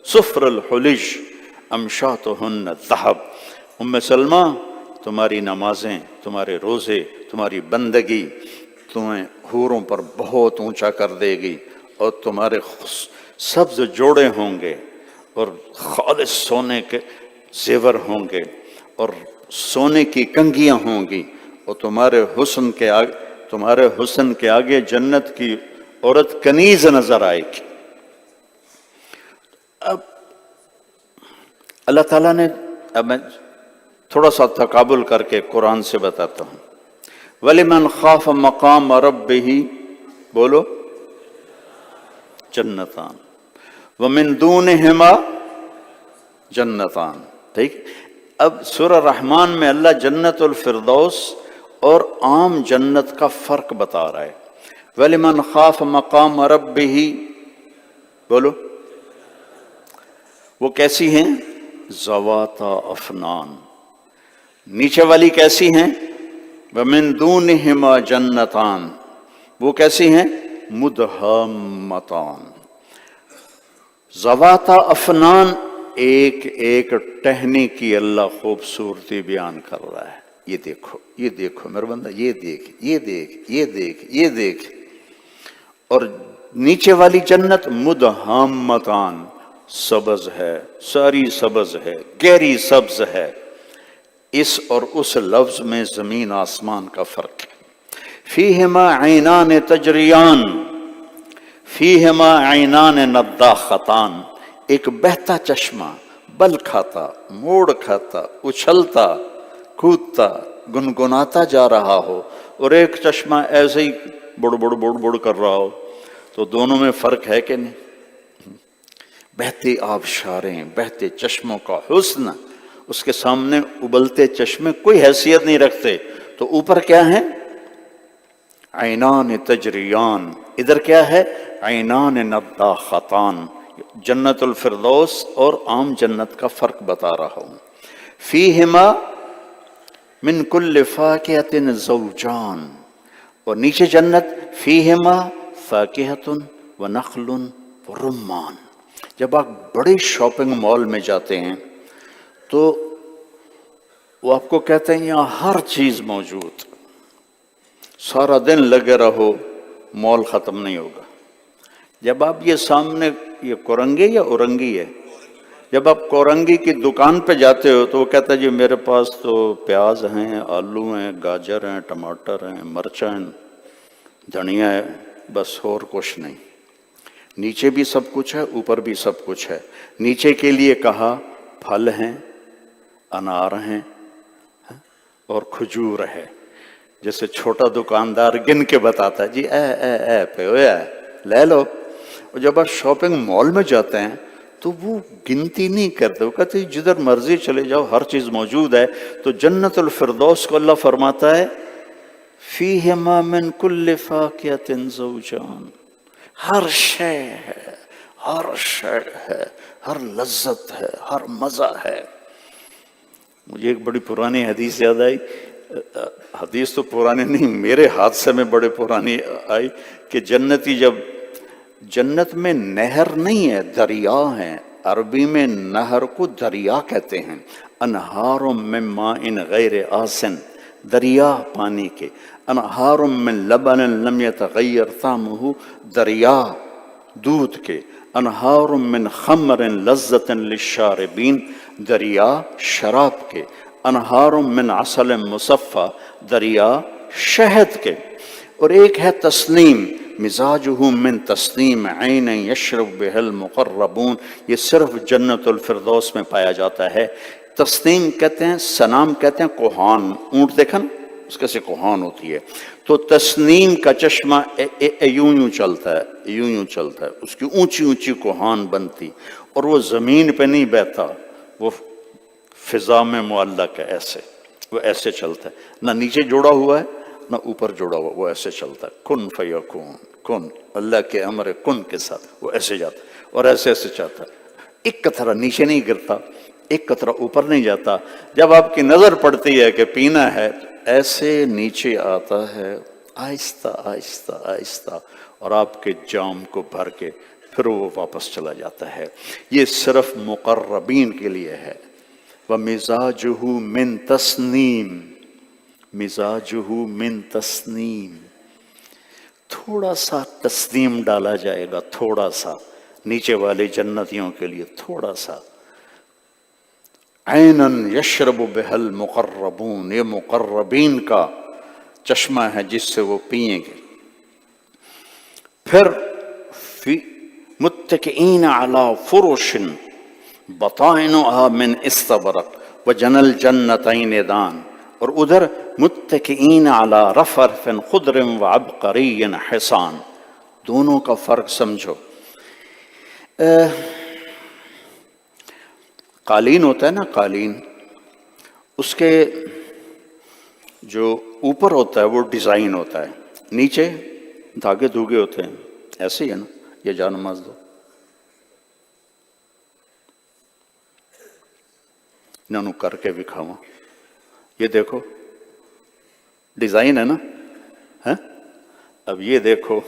Speaker 1: صفر الحلج امشاتہن الذہب. ام سلمہ تمہاری نمازیں، تمہارے روزے، تمہاری بندگی تمہیں حوروں پر بہت اونچا کر دے گی، اور تمہارے سبز جوڑے ہوں گے اور خالص سونے کے زیور ہوں گے اور سونے کی کنگیاں ہوں گی، اور تمہارے حسن کے آگے جنت کی عورت کنیز نظر آئے گی. اب اللہ تعالیٰ نے، اب میں تھوڑا سا تقابل کر کے قرآن سے بتاتا ہوں. وَلِمَنْ خَافَ مَقَامَ رَبِّهِ، بولو، جنتان وَمِن دُونِهِمَا جنتان. ٹھیک. اب سورہ رحمان میں اللہ جنت الفردوس اور عام جنت کا فرق بتا رہا ہے. وَلِمَنْ خَافَ مَقَامَ رَبِّهِ، بولو، وہ کیسی ہیں؟ ذواتا افنان. نیچے والی کیسی ہیں؟ وَمِن دُونِهِمَا جنتان، وہ کیسی ہیں؟ مدہمتان. ذواتا افنان، ایک ایک ٹہنی کی اللہ خوبصورتی بیان کر رہا ہے. یہ دیکھو، یہ دیکھو میرے بندہ، یہ دیکھ، یہ دیکھ، یہ دیکھ، یہ دیکھ. اور نیچے والی جنت مدہمتان، سبز ہے، ساری سبز ہے، گہری سبز ہے. اس اور اس لفظ میں زمین آسمان کا فرق ہے. فیہما عینان تجریان، فیہما عینان نضاختان، ایک بہتا چشمہ بل کھاتا، موڑ کھاتا، اچھلتا، کودتا، گنگناتا جا رہا ہو، اور ایک چشمہ ایسے ہی بڑ بڑ بڑ بڑ کر رہا ہو. تو دونوں میں فرق ہے کہ نہیں؟ بہتے آبشاریں، بہتے چشموں کا حسن، اس کے سامنے ابلتے چشمے کوئی حیثیت نہیں رکھتے. تو اوپر کیا ہے؟ عینان تجریان. ادھر کیا ہے؟ عینان نضاختان. جنت الفردوس اور عام جنت کا فرق بتا رہا ہوں. فیہما من کل فاکہۃ زوجان، اور نیچے جنت فیہما فاکہۃ ونخل ورمان. جب آپ بڑے شاپنگ مال میں جاتے ہیں تو وہ آپ کو کہتے ہیں یہاں ہر چیز موجود، سارا دن لگے رہو مال ختم نہیں ہوگا. جب آپ یہ سامنے، یہ کورنگی یا اورنگی ہے، جب آپ کورنگی کی دکان پہ جاتے ہو تو وہ کہتا ہے جی میرے پاس تو پیاز ہیں، آلو ہیں، گاجر ہیں، ٹماٹر ہیں، مرچیں ہیں، دھنیا ہے، بس اور کچھ نہیں. نیچے بھی سب کچھ ہے، اوپر بھی سب کچھ ہے. نیچے کے لیے کہا پھل ہیں، انار ہیں اور کھجور ہے. جیسے چھوٹا دکاندار گن کے بتاتا ہے جی اے پہ لے لو. اور جب آپ شاپنگ مال میں جاتے ہیں تو وہ گنتی نہیں کرتے، وہ کہتے ہیں جدھر مرضی چلے جاؤ ہر چیز موجود ہے. تو جنت الفردوس کو اللہ فرماتا ہے فیہما من کل فاکہۃ زوجان، ہر شے ہے، ہر شے ہے، ہر لذت ہے، ہر مزہ ہے. مجھے ایک بڑی پرانی حدیث یاد آئی، حدیث تو پرانی نہیں، میرے حادثے میں بڑے پرانی آئی، کہ جنتی جب جنت میں نہر نہیں ہے، دریا ہیں، عربی میں نہر کو دریا کہتے ہیں، انہار من ماء غیر آسن، دریا پانی کے، انہار من لبن لم یتغیر طعمہ، دریا دودھ کے، انہار من خمر لذت للشاربین، دریا شراب کے، انہار من عسل مصفى، دریا شہد کے، اور ایک ہے تسنیم، مزاجہ من تسنیم عین یشرب بہ المقربون، یہ صرف جنت الفردوس میں پایا جاتا ہے۔ تسنیم کہتے ہیں، سنام کہتے ہیں کوہان، اونٹ دیکھا نا اس کے سے کوہان ہوتی ہے، تو تسنیم کا چشمہ یوں یوں چلتا ہے، یوں یوں چلتا ہے، اس کی اونچی اونچی کوہان بنتی، اور وہ زمین پہ نہیں بہتا، وہ فضا میں معلق ہے، ایسے وہ ایسے چلتا ہے، نہ نیچے جوڑا ہوا ہے نہ اوپر جوڑا ہوا، وہ ایسے چلتا ہے، کن فیکون، کن، اللہ کے امر کن کے ساتھ وہ ایسے جاتا ہے اور ایسے ایسے چاہتا ہے، ایک قطرہ نیچے نہیں گرتا، ایک قطرہ اوپر نہیں جاتا، جب آپ کی نظر پڑتی ہے کہ پینا ہے ایسے نیچے آتا ہے، آہستہ آہستہ آہستہ، اور آپ کے جام کو بھر کے پھر وہ واپس چلا جاتا ہے۔ یہ صرف مقربین کے لیے ہے۔ وَمِزَاجُهُ مِن تَسْنِيم، مزاجہ من تسنیم، تھوڑا سا تسنیم ڈالا جائے گا، تھوڑا سا، نیچے والے جنتیوں کے لیے تھوڑا سا، عیناً یشرب بہ المقربون، یہ مقربین کا چشمہ ہے جس سے وہ پئیں گے۔ پھر فی متکئین علی فرش بطائنها من استبرق وجنى الجنتین دان، اور ادھر متکئین علی رفرف خضر وعبقری حصان، دونوں کا فرق سمجھو۔ قالین ہوتا ہے نا، قالین، اس کے جو اوپر ہوتا ہے وہ ڈیزائن ہوتا ہے، نیچے دھاگے دھوگے ہوتے ہیں، ایسے ہی ہے نا، یہ جا نماز دو، انہوں کر کے دکھاواں، یہ دیکھو ڈیزائن ہے نا، ہے؟ اب یہ دیکھو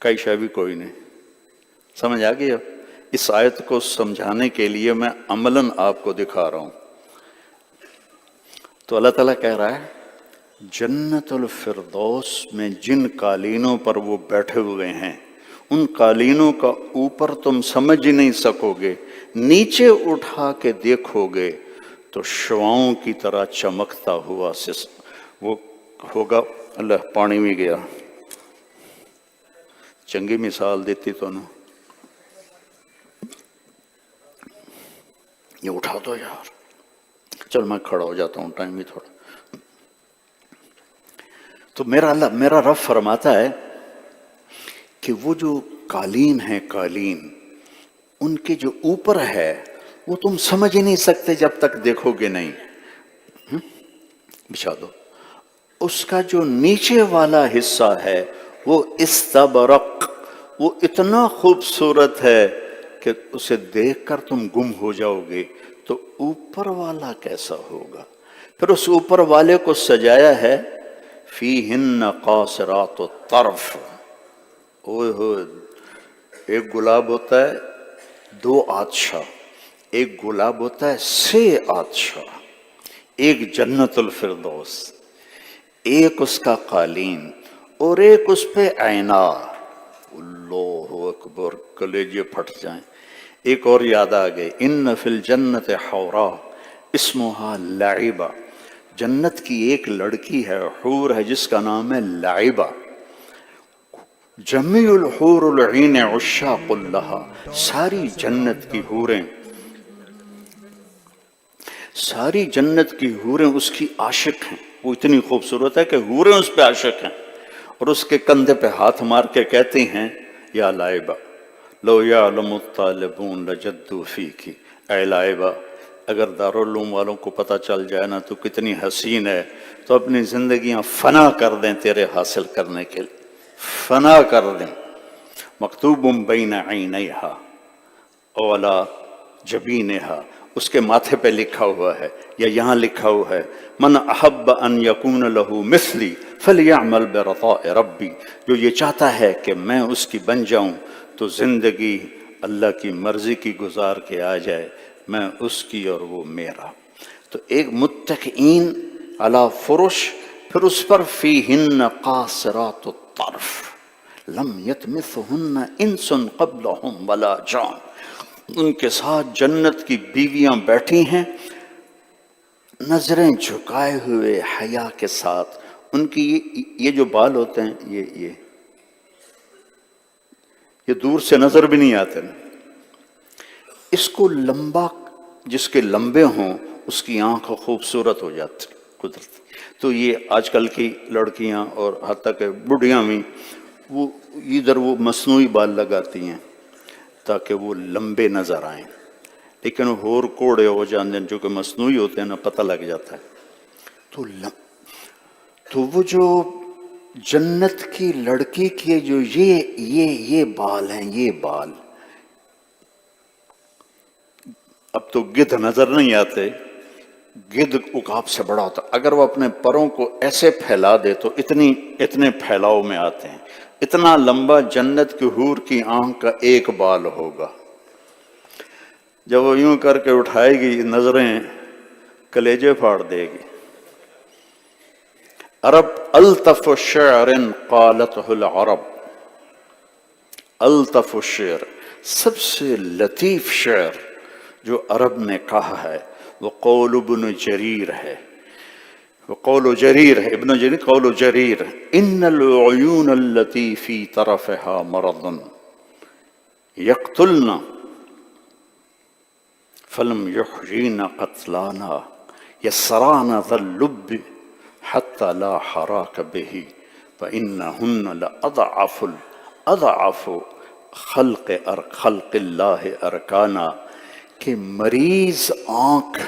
Speaker 1: کئی شے بھی کوئی نہیں، سمجھ آ گئی؟ اب اس آیت کو سمجھانے کے لیے میں عملاً آپ کو دکھا رہا ہوں۔ تو اللہ تعالیٰ کہہ رہا ہے جنت الفردوس میں جن قالینوں پر وہ بیٹھے ہوئے ہیں، ان قالینوں کا اوپر تم سمجھ ہی نہیں سکو گے، نیچے اٹھا کے دیکھو گے تو شعاؤں کی طرح چمکتا ہوا وہ ہوگا۔ اللہ پانی میں گیا، چنگی مثال دیتی تو نا، یہ اٹھا دو یار، چل میں کھڑا ہو جاتا ہوں، ٹائم بھی تھوڑا۔ تو میرا رب فرماتا ہے کہ وہ جو قالین ہیں، قالین ان کے جو اوپر ہے وہ تم سمجھ ہی نہیں سکتے جب تک دیکھو گے نہیں، بچھا دو۔ اس کا جو نیچے والا حصہ ہے وہ استبرق، وہ اتنا خوبصورت ہے کہ اسے دیکھ کر تم گم ہو جاؤ گے، تو اوپر والا کیسا ہوگا؟ پھر اس اوپر والے کو سجایا ہے فیہن قاصرات الطرف، اوہ ہوئے، ایک گلاب ہوتا ہے 2 آتشہ، ایک گلاب ہوتا ہے 6 آتشہ، ایک جنت الفردوس، ایک اس کا قالین اور ایک اس پہ آئینہ، اللہ اکبر، کلیجے پھٹ جائیں۔ ایک اور یاد آ گئی، ان فی الجنت حورا اسمہا لعبہ، جنت کی ایک لڑکی ہے، حور ہے، جس کا نام ہے لعبہ، جمیع الحور العین عشاق لہا، ساری جنت کی حوریں، ساری جنت کی حوریں اس کی عاشق ہیں، وہ اتنی خوبصورت ہے کہ حوریں اس پہ عاشق ہیں، اور اس کے کندھے پہ ہاتھ مار کے کہتی ہیں یا لائبہ لو یعلم الطالبون لجدوا فیکی، اے لائبہ اگر دارالعلوم والوں کو پتہ چل جائے نا تو کتنی حسین ہے تو اپنی زندگیاں فنا کر دیں تیرے حاصل کرنے کے لیے، فنا کر دیں۔ مکتوب بین عینیہا اولا جبینہا، اس کے ماتھے پہ لکھا ہوا ہے یا یہاں لکھا ہوا ہے من احب ان یکون لہ مثلی فلیعمل برضاء ربی، جو یہ چاہتا ہے کہ میں اس کی بن جاؤں تو زندگی اللہ کی مرضی کی گزار کے آ جائے، میں اس کی اور وہ میرا۔ تو ایک متکئین علی فرش، پھر اس پر فیہن قاصرات الطرف لم یطمثہن انس قبلہم ولا جان، ان کے ساتھ جنت کی بیویاں بیٹھی ہیں نظریں جھکائے ہوئے حیا کے ساتھ۔ ان کی یہ جو بال ہوتے ہیں یہ دور سے نظر بھی نہیں آتے نا، اس کو لمبا، جس کے لمبے ہوں اس کی آنکھ خوبصورت ہو جاتی قدرتی۔ تو یہ آج کل کی لڑکیاں اور حتیٰ کہ بڑھیاں بھی وہ ادھر وہ مصنوعی بال لگاتی ہیں تاکہ وہ لمبے نظر آئیں، لیکن ہور کوڑے ہو جاتے ہیں جو کہ مصنوعی ہوتے ہیں نا، پتہ لگ جاتا ہے۔ تو وہ جو جنت کی لڑکی کے جو یہ بال ہیں، یہ بال اب تو گدھ نظر نہیں آتے، گدھ عقاب سے بڑا ہوتا، اگر وہ اپنے پروں کو ایسے پھیلا دے تو اتنے پھیلاؤ میں آتے ہیں، اتنا لمبا جنت کی حور کی آنکھ کا ایک بال ہوگا۔ جب وہ یوں کر کے اٹھائے گی نظریں کلیجے پھاڑ دے گی۔ عرب الطف شعر قالتہ العرب، الطف الشعر، سب سے لطیف شعر جو عرب نے کہا ہے وہ قول ابن جریر ہے، وہ قول جریر ہے، ابن جریر قول جریر، ان العیون التي في طرفها مرض يقتلنا فلم يحجين قتلانا يسرانا ذا اللب حتى لا حراك به فإنهن لأضعف خلق اللہ ارکانا، کہ مریض آنکھ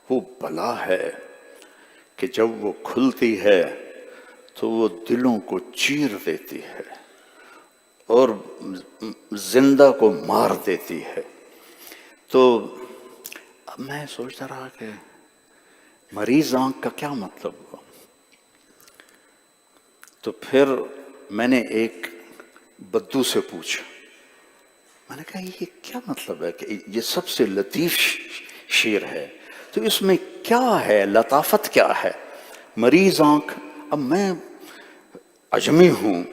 Speaker 1: وہ بلا ہے کہ جب وہ کھلتی ہے تو وہ دلوں کو چیر دیتی ہے اور زندہ کو مار دیتی ہے۔ تو اب میں سوچتا رہا کہ مریض آنکھ کا کیا مطلب ہوا؟ تو پھر میں نے ایک بدو سے پوچھا، میں نے کہا یہ کیا مطلب ہے کہ یہ سب سے لطیف شعر ہے، تو اس میں کیا ہے، لطافت کیا ہے؟ مریض آنکھ، اب میں عجمی ہوں،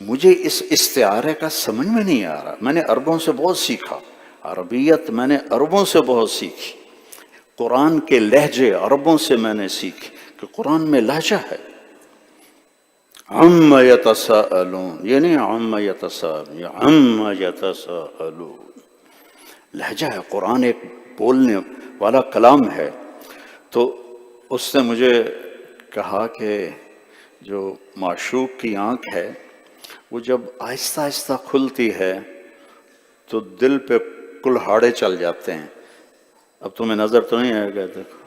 Speaker 1: مجھے اس استعارے کا سمجھ میں نہیں آ رہا۔ میں نے عربوں سے بہت سیکھا، عربیت میں نے عربوں سے بہت سیکھی، قرآن کے لہجے عربوں سے میں نے سیکھی کہ قرآن میں لہجہ ہے۔ عم یتساءلون، یہ نہیں عم یتساءلون، یہ عم یتساءلون، لہجہ ہے، قرآن ایک بولنے والا کلام ہے۔ تو اس نے مجھے کہا کہ جو معشوق کی آنکھ ہے وہ جب آہستہ آہستہ کھلتی ہے تو دل پہ کلہاڑے چل جاتے ہیں۔ اب تمہیں نظر تو نہیں آئے گا، دیکھو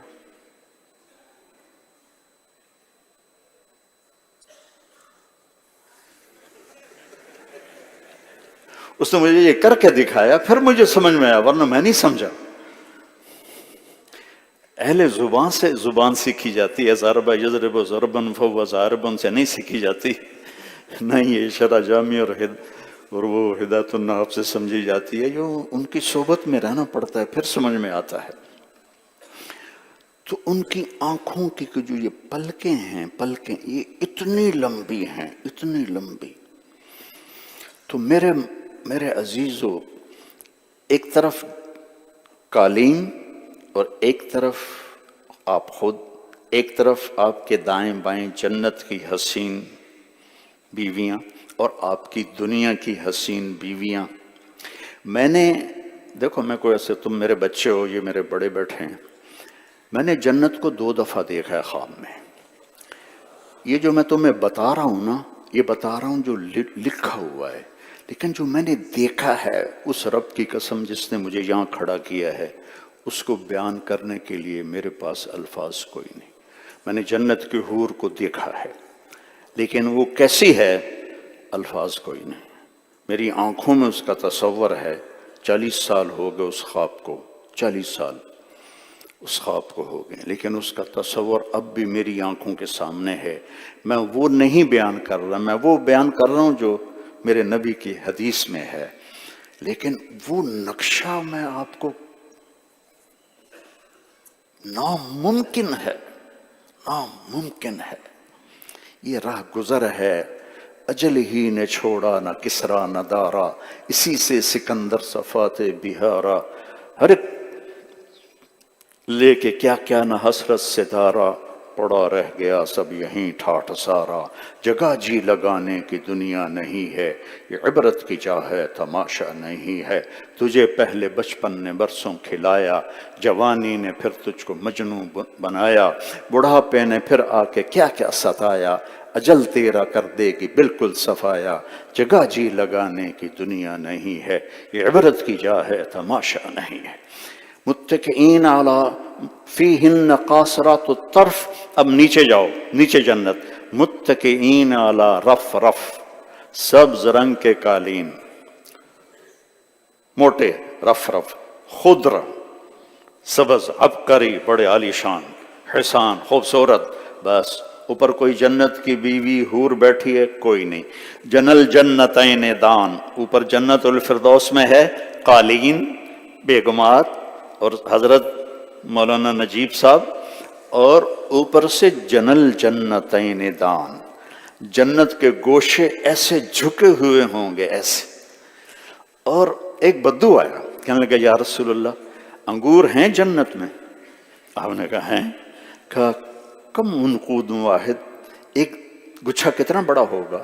Speaker 1: اس نے مجھے یہ کر کے دکھایا، پھر مجھے سمجھ میں آیا، ورنہ میں نہیں سمجھا۔ اہل زبان سے زبان سیکھی جاتی ہے، ضرب یضرب ضربا فهو ضارب سے نہیں سیکھی جاتی، نہیں یہ شرح جامی اور وہ ہدایت النحو سے سمجھی جاتی ہے، جو ان کی صحبت میں رہنا پڑتا ہے پھر سمجھ میں آتا ہے۔ تو ان کی آنکھوں کی جو یہ پلکیں ہیں، پلکیں یہ اتنی لمبی ہیں، اتنی لمبی۔ تو میرے عزیزو، ایک طرف قالین اور ایک طرف آپ خود، ایک طرف آپ کے دائیں بائیں جنت کی حسین بیویاں اور آپ کی دنیا کی حسین بیویاں۔ میں نے دیکھو، میں کوئی ایسے، تم میرے بچے ہو، یہ میرے بڑے بیٹھے ہیں، میں نے جنت کو 2 دفعہ دیکھا ہے خواب میں۔ یہ جو میں تمہیں بتا رہا ہوں نا، یہ بتا رہا ہوں جو لکھا ہوا ہے، لیکن جو میں نے دیکھا ہے، اس رب کی قسم جس نے مجھے یہاں کھڑا کیا ہے، اس کو بیان کرنے کے لیے میرے پاس الفاظ کوئی نہیں۔ میں نے جنت کی حور کو دیکھا ہے، لیکن وہ کیسی ہے، الفاظ کوئی نہیں۔ میری آنکھوں میں اس کا تصور ہے، 40 سال ہو گئے اس خواب کو، 40 سال اس خواب کو ہو گئے، لیکن اس کا تصور اب بھی میری آنکھوں کے سامنے ہے۔ میں وہ نہیں بیان کر رہا، میں وہ بیان کر رہا ہوں جو میرے نبی کی حدیث میں ہے، لیکن وہ نقشہ میں آپ کو ناممکن ہے، ناممکن ہے۔ یہ راہ گزر ہے، اجل ہی نے چھوڑا نہ کسرا نہ دارا، اسی سے سکندر صفات بہارا، ہر ایک لے کے کیا کیا نہ حسرت سے دارا، پڑا رہ گیا سب یہیں ٹھاٹھ سارا، جگہ جی لگانے کی دنیا نہیں ہے، یہ عبرت کی جا ہے تماشا نہیں ہے، تجھے پہلے بچپن نے برسوں کھلایا، جوانی نے پھر تجھ کو مجنوں بنایا، بڑھاپے نے پھر آ کے کیا کیا ستایا، اجل تیرا کر دے گی بالکل صفایا، جگہ جی لگانے کی دنیا نہیں ہے، یہ عبرت کی جا ہے تماشا نہیں ہے۔ متکئین علی فیہن قاصرات الطرف، اب نیچے جاؤ، نیچے جنت، متکئین علی رف رف، سبز رنگ کے قالین، موٹے رف رف، خضر سبز عبقری، بڑے عالیشان، حسان خوبصورت، بس اوپر کوئی جنت کی بیوی حور بیٹھی ہے؟ کوئی نہیں۔ جنل جنتین دان، اوپر جنت الفردوس میں ہے قالین، بیگمات اور حضرت مولانا نجیب صاحب، اور اوپر سے جنل جنتین دان، جنت کے گوشے ایسے جھکے ہوئے ہوں گے ایسے۔ اور ایک بدو آیا، کہنے لگا یا رسول اللہ انگور ہیں جنت میں؟ آپ نے کہا ہیں۔ کہا کم عنقود واحد، ایک گچھا کتنا بڑا ہوگا؟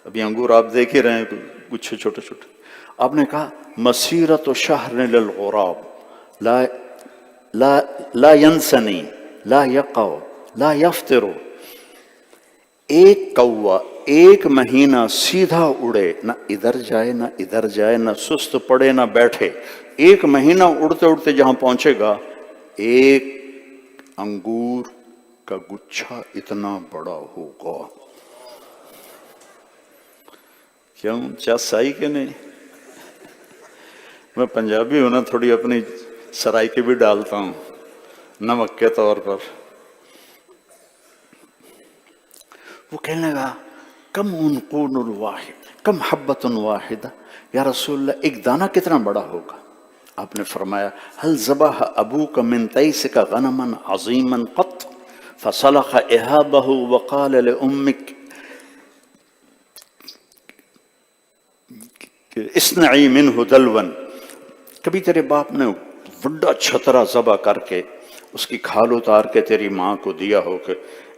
Speaker 1: ابھی انگور آپ دیکھ ہی رہے ہیں، گچھے چھوٹے چھوٹے۔ آپ نے کہا مسیرت شہر للغراب لا لا لا ینسنی لا یقع لا یفتر، ایک کوا ایک مہینہ سیدھا اڑے، نہ ادھر جائے نہ ادھر جائے، نہ سست پڑے نہ بیٹھے، ایک مہینہ اڑتے اڑتے جہاں پہنچے گا، ایک انگور کا گچھا اتنا بڑا ہوگا۔ کیوں چس آئی کہ نہیں؟ میں پنجابی ہوں نا، تھوڑی اپنی سرائکی بھی ڈالتا ہوں نمک کے طور پر۔ وہ کہنے لگا کم عنقود الواحد، کم حبۃ واحدہ، یا رسول اللہ ایک دانہ کتنا بڑا ہوگا؟ آپ نے فرمایا هل ذبح ابوک من تیسک غنما عظیما قط فصلخ اہابہ وقال لامک اصنعی منہ دلوا، کبھی تیرے باپ نے بڑا چھترا ذبح کر کے اس کی کھال اتار کے تیری ماں کو دیا ہو کہ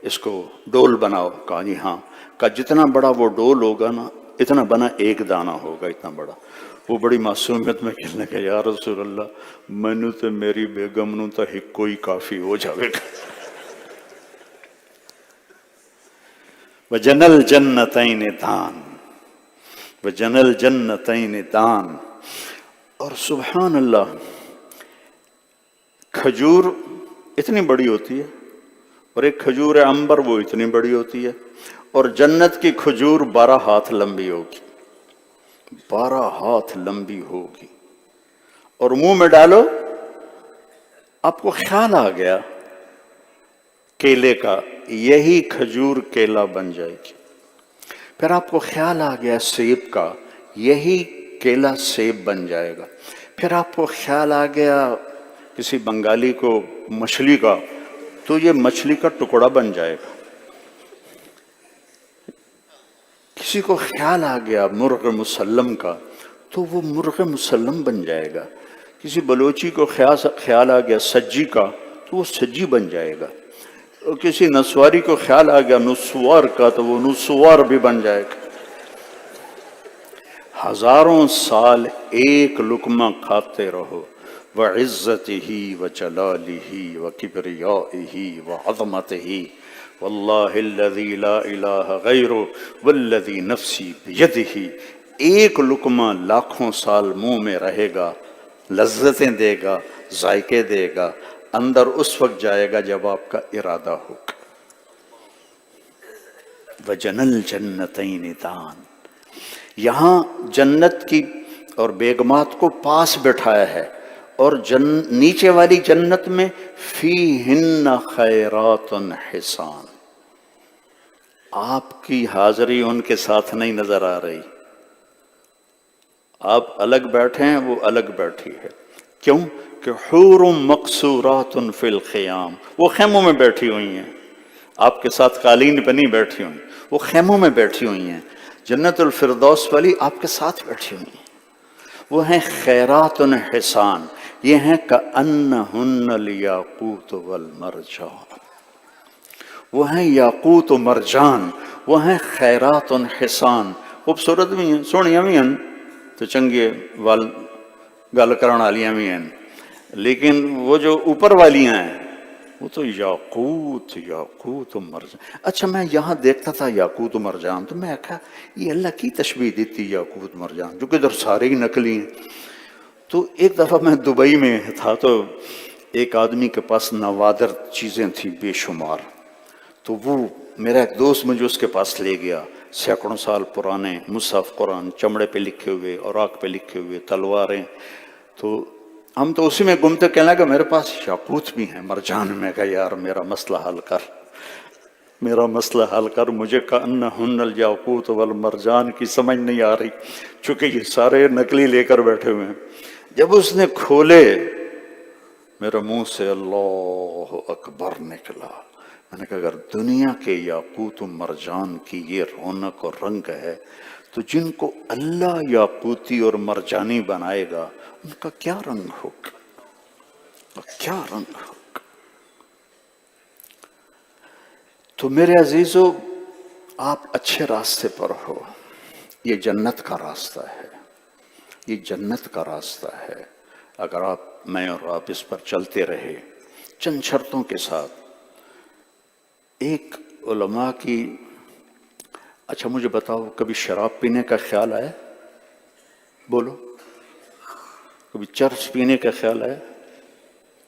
Speaker 1: اس کو ڈول بناؤ؟ کہا جی ہاں۔ کہا جتنا بڑا وہ ڈول ہوگا نا، اتنا بنا ایک دانہ ہوگا، اتنا بڑا۔ وہ بڑی معصومیت میں کہنے لگا یا رسول اللہ مینو تے میری بیگم نو تا ہکو ہی کافی ہو جاوے گا۔ وجنل جنتین دان، وجنل جنتین دان۔ اور سبحان اللہ، کھجور اتنی بڑی ہوتی ہے، اور ایک کھجور عنبر وہ اتنی بڑی ہوتی ہے، اور جنت کی کھجور 12 ہاتھ لمبی ہوگی، 12 ہاتھ لمبی ہوگی، اور منہ میں ڈالو آپ کو خیال آ گیا کیلے کا، یہی کھجور کیلا بن جائے گی۔ پھر آپ کو خیال آ گیا سیب کا، یہی کیلا سیب بن جائے گا۔ پھر آپ کو خیال آ گیا کسی بنگالی کو مچھلی کا، تو یہ مچھلی کا ٹکڑا بن جائے گا۔ کسی کو خیال آ گیا مرغ مسلم کا، تو وہ مرغ مسلم بن جائے گا۔ کسی بلوچی کو خیال آ گیا سجی کا، تو وہ سجی بن جائے گا۔ اور کسی نسواری کو خیال آ گیا نسوار کا، تو وہ نسوار بھی بن جائے گا۔ ہزاروں سال ایک لقمہ کھاتے رہو، وعزتہ وجلالہ وکبریائہ وعظمتہ، واللہ الذی لا الہ غیرہ والذی نفسی بیدہ، ایک لقمہ لاکھوں سال منہ میں رہے گا، لذتیں دے گا، ذائقے دے گا، اندر اس وقت جائے گا جب آپ کا ارادہ ہوگا۔ وجنل جنتین دان، یہاں جنت کی اور بیگمات کو پاس بٹھایا ہے، اور نیچے والی جنت میں فیہن خیرات حسان. آپ کی حاضری ان کے ساتھ نہیں نظر آ رہی، آپ الگ بیٹھے ہیں، وہ الگ بیٹھی ہے. کیوں کہ حور مقصورات فی الخیام، وہ خیموں میں بیٹھی ہوئی ہیں، آپ کے ساتھ قالین بنی بیٹھی ہوئی، وہ خیموں میں بیٹھی ہوئی ہیں. جنت الفردوس والی آپ کے ساتھ بیٹھی ہوئی ہیں، وہ ہیں خیرات حسان. یہ ہیں کأنہن الیاقوت والمرجان، وہ ہیں یاقوت و مرجان، وہ ہیں خیرات حسان. خوبصورت بھی ہیں، سونیاں بھی ہیں، تو چنگے وال گل کرن والیاں بھی ہیں، لیکن وہ جو اوپر والیاں ہیں وہ تو یاقوت یاقوت و مرجان. اچھا میں یہاں دیکھتا تھا یاقوت و مرجان، تو میں کہا یہ اللہ کی تشبیہ دیتی یاقوت مرجان، جو کہ ادھر سارے ہی نقلی ہیں. تو ایک دفعہ میں دبئی میں تھا، تو ایک آدمی کے پاس نوادر چیزیں تھیں بے شمار. تو وہ میرا ایک دوست مجھے اس کے پاس لے گیا، سینکڑوں سال پرانے مصحف قرآن، چمڑے پہ لکھے ہوئے، اوراق پہ لکھے ہوئے، تلواریں. تو ہم تو اسی میں گھومتے، کہنے لگا میرے پاس یاقوت بھی ہیں، مرجان. میں کہا یار میرا مسئلہ حل کر، میرا مسئلہ حل کر، مجھے کأنہن الیاقوت والمرجان کی سمجھ نہیں آ رہی، چونکہ یہ سارے نقلی لے کر بیٹھے ہوئے ہیں. جب اس نے کھولے میرے منہ سے اللہ اکبر نکلا. میں نے کہا اگر دنیا کے یاقوت و مرجان کی یہ رونق اور رنگ ہے تو جن کو اللہ یاقوتی اور مرجانی بنائے گا ان کا کیا رنگ ہوگا، کیا رنگ ہوگا. تو میرے عزیزو، آپ اچھے راستے پر ہو، یہ جنت کا راستہ ہے، یہ جنت کا راستہ ہے. اگر میں اور آپ اس پر چلتے رہے چند شرطوں کے ساتھ. ایک علماء کی، اچھا مجھے بتاؤ کبھی شراب پینے کا خیال آیا؟ بولو، کبھی چرس پینے کا خیال آیا؟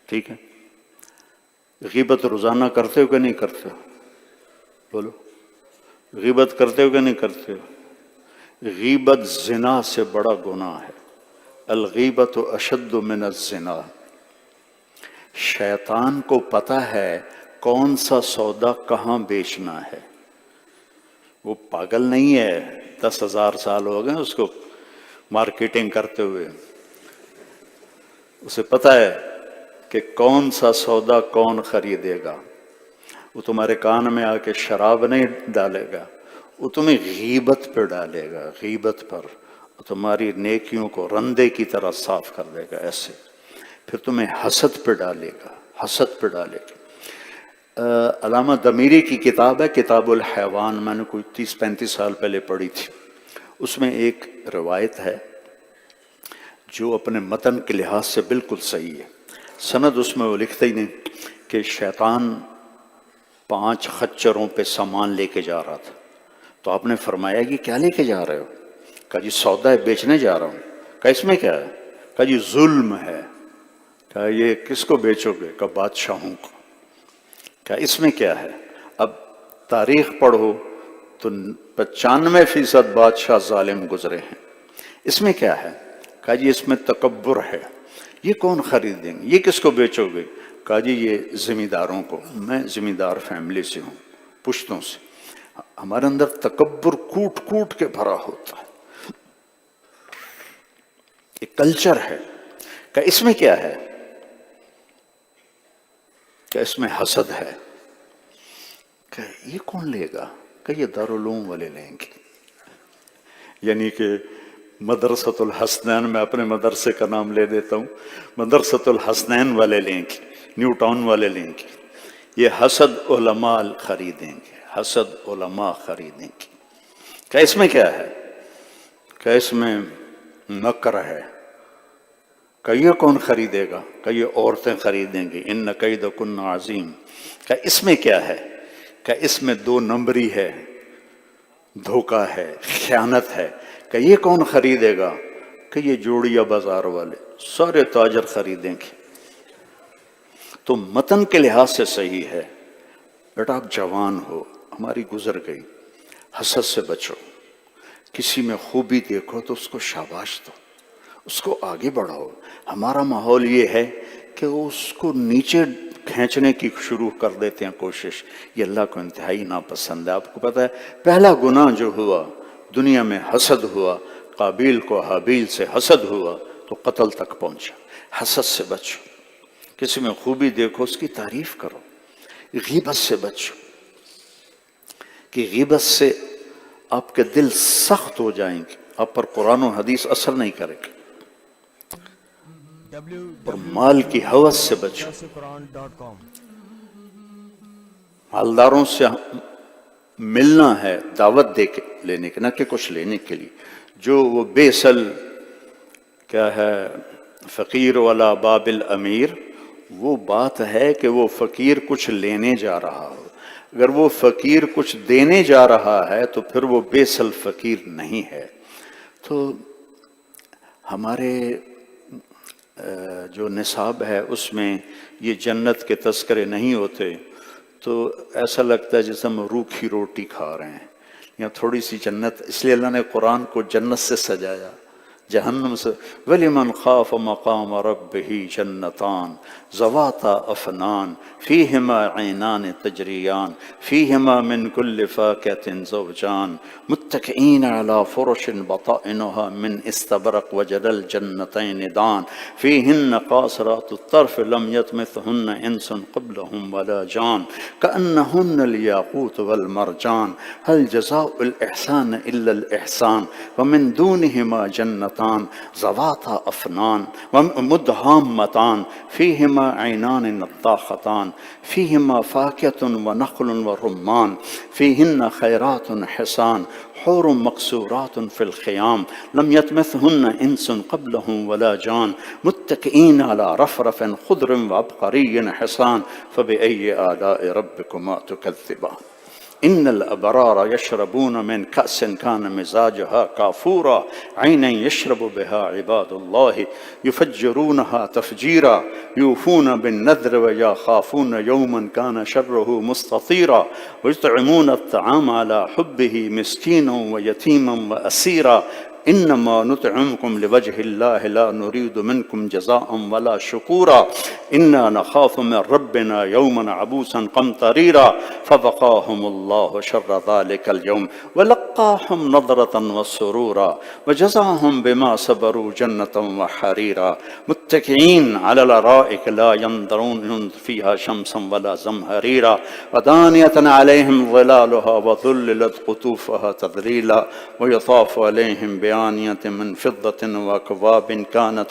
Speaker 1: ٹھیک ہے. غیبت روزانہ کرتے ہو کہ نہیں کرتے ہو؟ بولو، غیبت کرتے ہو کہ نہیں کرتے ہو؟ غیبت زنا سے بڑا گناہ ہے. الغیبت اشد من الزنا. شیطان کو پتہ ہے کون سا سودا کہاں بیچنا ہے. وہ پاگل نہیں ہے، 10,000 سال ہو گئے اس کو مارکیٹنگ کرتے ہوئے. اسے پتہ ہے کہ کون سا سودا کون خریدے گا. وہ تمہارے کان میں آ کے شراب نہیں ڈالے گا، وہ تمہیں غیبت پہ ڈالے گا، غیبت پر. تمہاری نیکیوں کو رندے کی طرح صاف کر دے گا ایسے. پھر تمہیں حسد پہ ڈالے گا، حسد پہ ڈالے گا. علامہ ضمیری کی کتاب ہے کتاب الحیوان، میں نے کوئی 30-35 سال پہلے پڑھی تھی. اس میں ایک روایت ہے جو اپنے متن کے لحاظ سے بالکل صحیح ہے. سند اس میں وہ لکھتے ہی نہیں کہ شیطان 5 خچروں پہ سامان لے کے جا رہا تھا. تو آپ نے فرمایا کہ کیا لے کے جا رہے ہو؟ کہا جی سودا بیچنے جا رہا ہوں. کہا اس میں کیا ہے؟ کہا جی ظلم ہے. کہا یہ کس کو بیچو گے؟ کہا بادشاہوں کو. کہا اس میں کیا ہے؟ اب تاریخ پڑھو تو 95% بادشاہ ظالم گزرے ہیں. اس میں کیا ہے؟ کہا جی اس میں تکبر ہے. یہ کون خریدیں گے؟ یہ کس کو بیچو گے؟ کہا جی یہ ذمہ داروں کو. میں ذمہ دار فیملی سے ہوں، پشتوں سے. ہمارے اندر تکبر کوٹ کوٹ کے بھرا ہوتا ہے، ایک کلچر ہے. کہ اس میں کیا ہے؟ کہ اس میں حسد ہے. کہ یہ کون لے گا؟ کہ یہ دارالعلوم والے لیں گے. یعنی کہ مدرسۃ الحسنین، میں اپنے مدرسے کا نام لے دیتا ہوں، مدرسۃ الحسنین والے لیں گے، نیو ٹاؤن والے لیں گے. یہ حسد علماء خریدیں گے، حسد علماء خریدیں گے. کہ اس میں کیا ہے؟ کہ اس میں مکر ہے. کہ یہ کون خریدے گا؟ کہ یہ عورتیں خریدیں گی. ان کیدکن عظیم. کہ اس میں کیا ہے؟ کہ اس میں 2 نمبری ہے، دھوکہ ہے، خیانت ہے. کہ یہ کون خریدے گا؟ کہ یہ جوڑیا بازار والے، سارے تاجر خریدیں گے. تو متن کے لحاظ سے صحیح ہے. بیٹا آپ جوان ہو، ہماری گزر گئی، حسد سے بچو. کسی میں خوبی دیکھو تو اس کو شاباش دو، اس کو آگے بڑھاؤ. ہمارا ماحول یہ ہے کہ اس کو نیچے کھینچنے کی شروع کر دیتے ہیں کوشش. یہ اللہ کو انتہائی ناپسند ہے. آپ کو پتہ ہے پہلا گناہ جو ہوا دنیا میں حسد ہوا. قابیل کو حابیل سے حسد ہوا تو قتل تک پہنچا. حسد سے بچو. کسی میں خوبی دیکھو اس کی تعریف کرو. غیبت سے بچو کہ غیبت سے آپ کے دل سخت ہو جائیں گے, آپ پر قرآن و حدیث اثر نہیں کرے گا. اور مال کی ہوس سے بچو. مالداروں سے ملنا ہے دعوت دے کے لینے کے, نہ کہ کچھ لینے کے لیے. جو وہ بیسل کیا ہے فقیر والا بابل امیر, وہ بات ہے کہ وہ فقیر کچھ لینے جا رہا ہو. اگر وہ فقیر کچھ دینے جا رہا ہے تو پھر وہ بیسل فقیر نہیں ہے. تو ہمارے جو نصاب ہے اس میں یہ جنت کے تذکرے نہیں ہوتے تو ایسا لگتا ہے جیسے ہم روکھی روٹی کھا رہے ہیں یا تھوڑی سی جنت. اس لیے اللہ نے قرآن کو جنت سے سجایا, جہنم سے. وَلِمَنْ خَافَ مَقَامَ رَبِّهِ جَنَّتَانِ ذَوَاتَا أَفْنَانٍ فِيهِمَا عَيْنَانِ تَجْرِيَانِ فِيهِمَا مِنْ كُلِّ فَاكِهَةٍ زَوْجَانِ مُتَّكِئِينَ عَلَى فُرُشٍ بَطَائِنُهَا مِنْ إِسْتَبْرَقٍ وَجَنَى الْجَنَّتَيْنِ دَانٍ فِيهِنَّ قَاصِرَاتُ الطَّرْفِ لَمْ يَطْمِثْهُنَّ إِنسٌ قَبْلَهُمْ وَلَا جَانٌ كَأَنَّهُنَّ الْيَاقُوتُ وَالْمَرْجَانُ هَلْ جَزَاءُ الْإِحْسَانِ إِلَّا الْإِحْسَانُ وَمِنْ دُونِهِمَا جَنَّتَانِ ذَوَاتَا أَفْنَانٍ وَمُدْهَامَّتَانِ فِيهِمَا عَيْنَانِ نَضَّاخَتَانِ فِيهِمَا فَاكِهَةٌ وَنَخْلٌ وَرُمَّانٌ فِيهِنَّ خَيْرَاتٌ حِسَانٌ حور مقصورات في الخيام لم يطمثهن إنس قبلهم ولا جان متكئين على رفرف خضر وعبقري حصان فبأي آلاء ربكما تكذبان إن الأبرار يشربون من كأس كان مزاجها كافورا عينا يشرب بها عباد الله يفجرونها تفجيرا يوفون بالنذر ويخافون يوما كان شره مستطيرا ويطعمون الطعام على حبه مسكينا ويتيما وأسيرا إنما نطعمكم لوجه الله لا نريد منكم جزاء ولا شكورا إنا نخاف من ربنا يوما عبوسا قمطريرا فوقاهم الله شر ذلك اليوم ولقاهم نضرة وسرورا وجزاهم بما صبروا جنة وحريرا متكئين على الأرائك لا ينظرون فيها شمسا ولا زمهريرا ودانية عليهم ظلالها وذللت قطوفها تذليلا ويطاف عليهم بآنية من فضة وأكواب كانت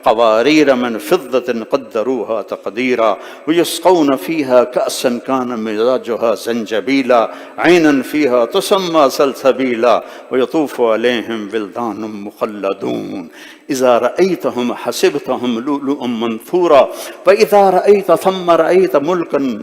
Speaker 1: قوارير من فضة قدروها تقديرا ويسقون فيها كأسا كان مزاجها زنجبيلا عينا فيها تسمى سلسبيلا ويطوف عليهم ولدان مخلدون إذا رأيتهم حسبتهم لؤلؤا منثورا وإذا رأيت ثم رأيت ملكا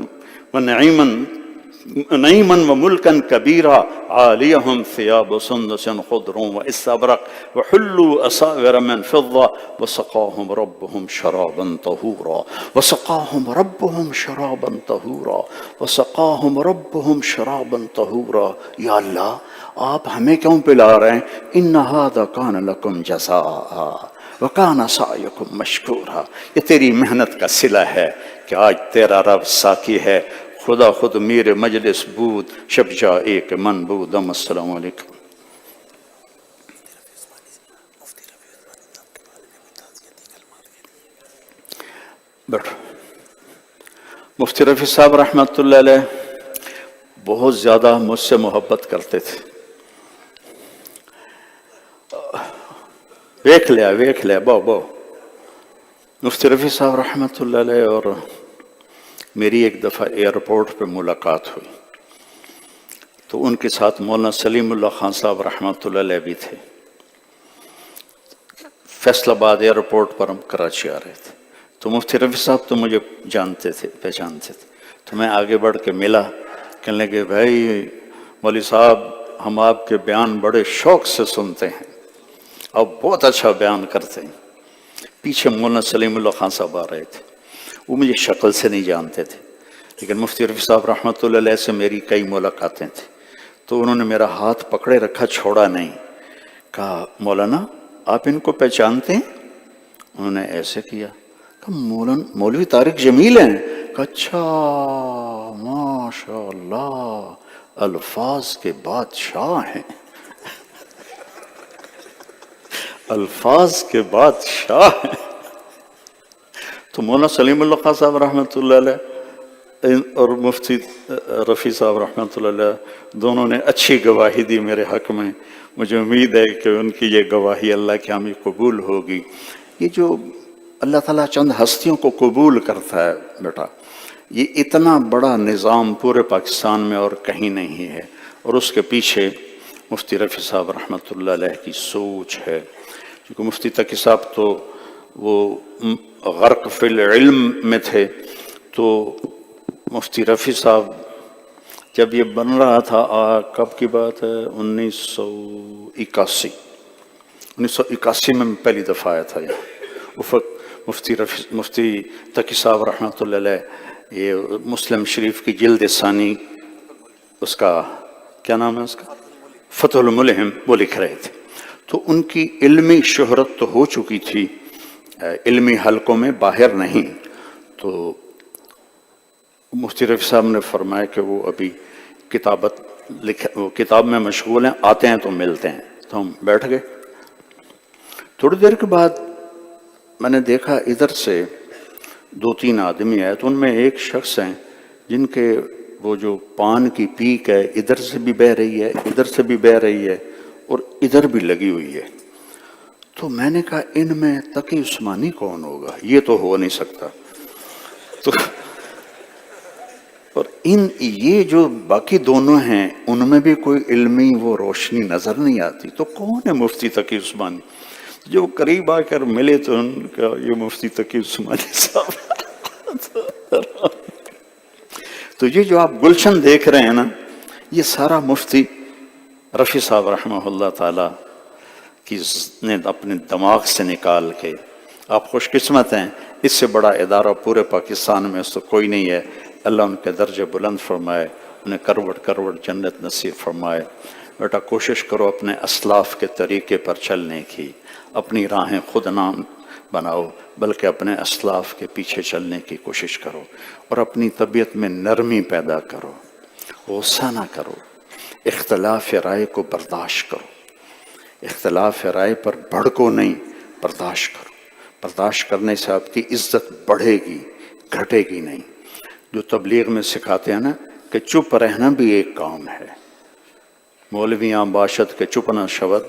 Speaker 1: ونعيما وملكا كبيرا عاليهم ثياب سندس خضر واستبرق وحلوا أساور من فضة وسقاهم ربهم شرابا طهورا وسقاهم ربهم شرابا طهورا وسقاهم ربهم شرابا طهورا. یا اللہ آپ ہمیں کیوں پلا رہے ہیں؟ ان هذا كان لكم جزاء وكان سعيكم مشكورا. یہ تیری محنت کا صلہ ہے کہ آج تیرا رب ساقی ہے. خدا خود میر مجلس بود شب جا ایک من بودم. السلام علیکم. بیٹھو. مفتی رفیع صاحب رحمۃ اللہ علیہ بہت زیادہ مجھ سے محبت کرتے تھے. ویکھ لیا باؤ. مفتی رفیع صاحب رحمۃ اللہ علیہ اور میری ایک دفعہ ایئرپورٹ پہ ملاقات ہوئی تو ان کے ساتھ مولانا سلیم اللہ خان صاحب رحمۃ اللہ علیہ بھی تھے. فیصل آباد ایئرپورٹ پر ہم کراچی آ رہے تھے تو مفتی رفیع صاحب تو مجھے جانتے تھے, پہچانتے تھے. تو میں آگے بڑھ کے ملا, کہنے لگے بھائی مولوی صاحب ہم آپ کے بیان بڑے شوق سے سنتے ہیں, آپ بہت اچھا بیان کرتے ہیں. پیچھے مولانا سلیم اللہ خان صاحب آ رہے تھے. وہ مجھے شکل سے نہیں جانتے تھے لیکن مفتی رفیع صاحب رحمۃ اللہ علیہ سے میری کئی ملاقاتیں تھیں. تو انہوں نے میرا ہاتھ پکڑے رکھا, چھوڑا نہیں. کہا مولانا آپ ان کو پہچانتے ہیں؟ انہوں نے ایسے کیا، کہ مولوی طارق جمیل ہیں؟ کہ اچھا، ماشاء اللہ، الفاظ کے بادشاہ ہیں، الفاظ کے بادشاہ ہیں۔ تو مولانا سلیم اللہ خان صاحب رحمۃ اللہ علیہ اور مفتی رفیع صاحب رحمۃ اللہ علیہ دونوں نے اچھی گواہی دی میرے حق میں۔ مجھے امید ہے کہ ان کی یہ گواہی اللہ کے ہمیں قبول ہوگی۔ یہ جو اللہ تعالیٰ چند ہستیوں کو قبول کرتا ہے بیٹا، یہ اتنا بڑا نظام پورے پاکستان میں اور کہیں نہیں ہے، اور اس کے پیچھے مفتی رفیع صاحب رحمۃ اللہ علیہ کی سوچ ہے۔ کیونکہ مفتی تقی صاحب تو وہ غرق فی العلم میں تھے، تو مفتی رفیع صاحب جب یہ بن رہا تھا، کب کی بات ہے، 1981 میں پہلی دفعہ آیا تھا یہ۔ اس وقت مفتی تقی صاحب رحمۃ اللہ علیہ یہ مسلم شریف کی جلد ثانی، اس کا کیا نام ہے، اس کا فتح الملہم، وہ لکھ رہے تھے۔ تو ان کی علمی شہرت تو ہو چکی تھی، علمی حلقوں میں باہر نہیں۔ تو مفتی رفیع صاحب نے فرمایا کہ وہ ابھی کتاب میں مشغول ہیں، آتے ہیں تو ملتے ہیں۔ تو ہم بیٹھ گئے۔ تھوڑی دیر کے بعد میں نے دیکھا ادھر سے 2-3 آدمی آئے، تو ان میں ایک شخص ہیں جن کے وہ جو پان کی پیک ہے ادھر سے بھی بہہ رہی ہے، ادھر سے بھی بہہ رہی ہے، اور ادھر بھی لگی ہوئی ہے۔ تو میں نے کہا ان میں تقی عثمانی کون ہوگا، یہ تو ہو نہیں سکتا۔ تو اور یہ جو باقی دونوں ہیں ان میں بھی کوئی علمی وہ روشنی نظر نہیں آتی، تو کون ہے مفتی تقی عثمانی؟ جو قریب آ کر ملے تو ان کا یہ مفتی تقی عثمانی صاحب۔ تو یہ جو آپ گلشن دیکھ رہے ہیں نا، یہ سارا مفتی رفیع صاحب رحمہ اللہ تعالی نے اپنے دماغ سے نکال کے، آپ خوش قسمت ہیں، اس سے بڑا ادارہ پورے پاکستان میں اس تو کوئی نہیں ہے۔ اللہ ان کے درجے بلند فرمائے، انہیں کروڑ کروڑ جنت نصیب فرمائے۔ بیٹا کوشش کرو اپنے اسلاف کے طریقے پر چلنے کی، اپنی راہیں خود نہ بناؤ بلکہ اپنے اسلاف کے پیچھے چلنے کی کوشش کرو، اور اپنی طبیعت میں نرمی پیدا کرو، غصہ نہ کرو، اختلاف رائے کو برداشت کرو، اختلاف رائے پر بھڑکو نہیں، برداشت کرو۔ برداشت کرنے سے آپ کی عزت بڑھے گی، گھٹے گی نہیں۔ جو تبلیغ میں سکھاتے ہیں نا کہ چپ رہنا بھی ایک کام ہے، مولویاں باشد کے چپ نہ شود،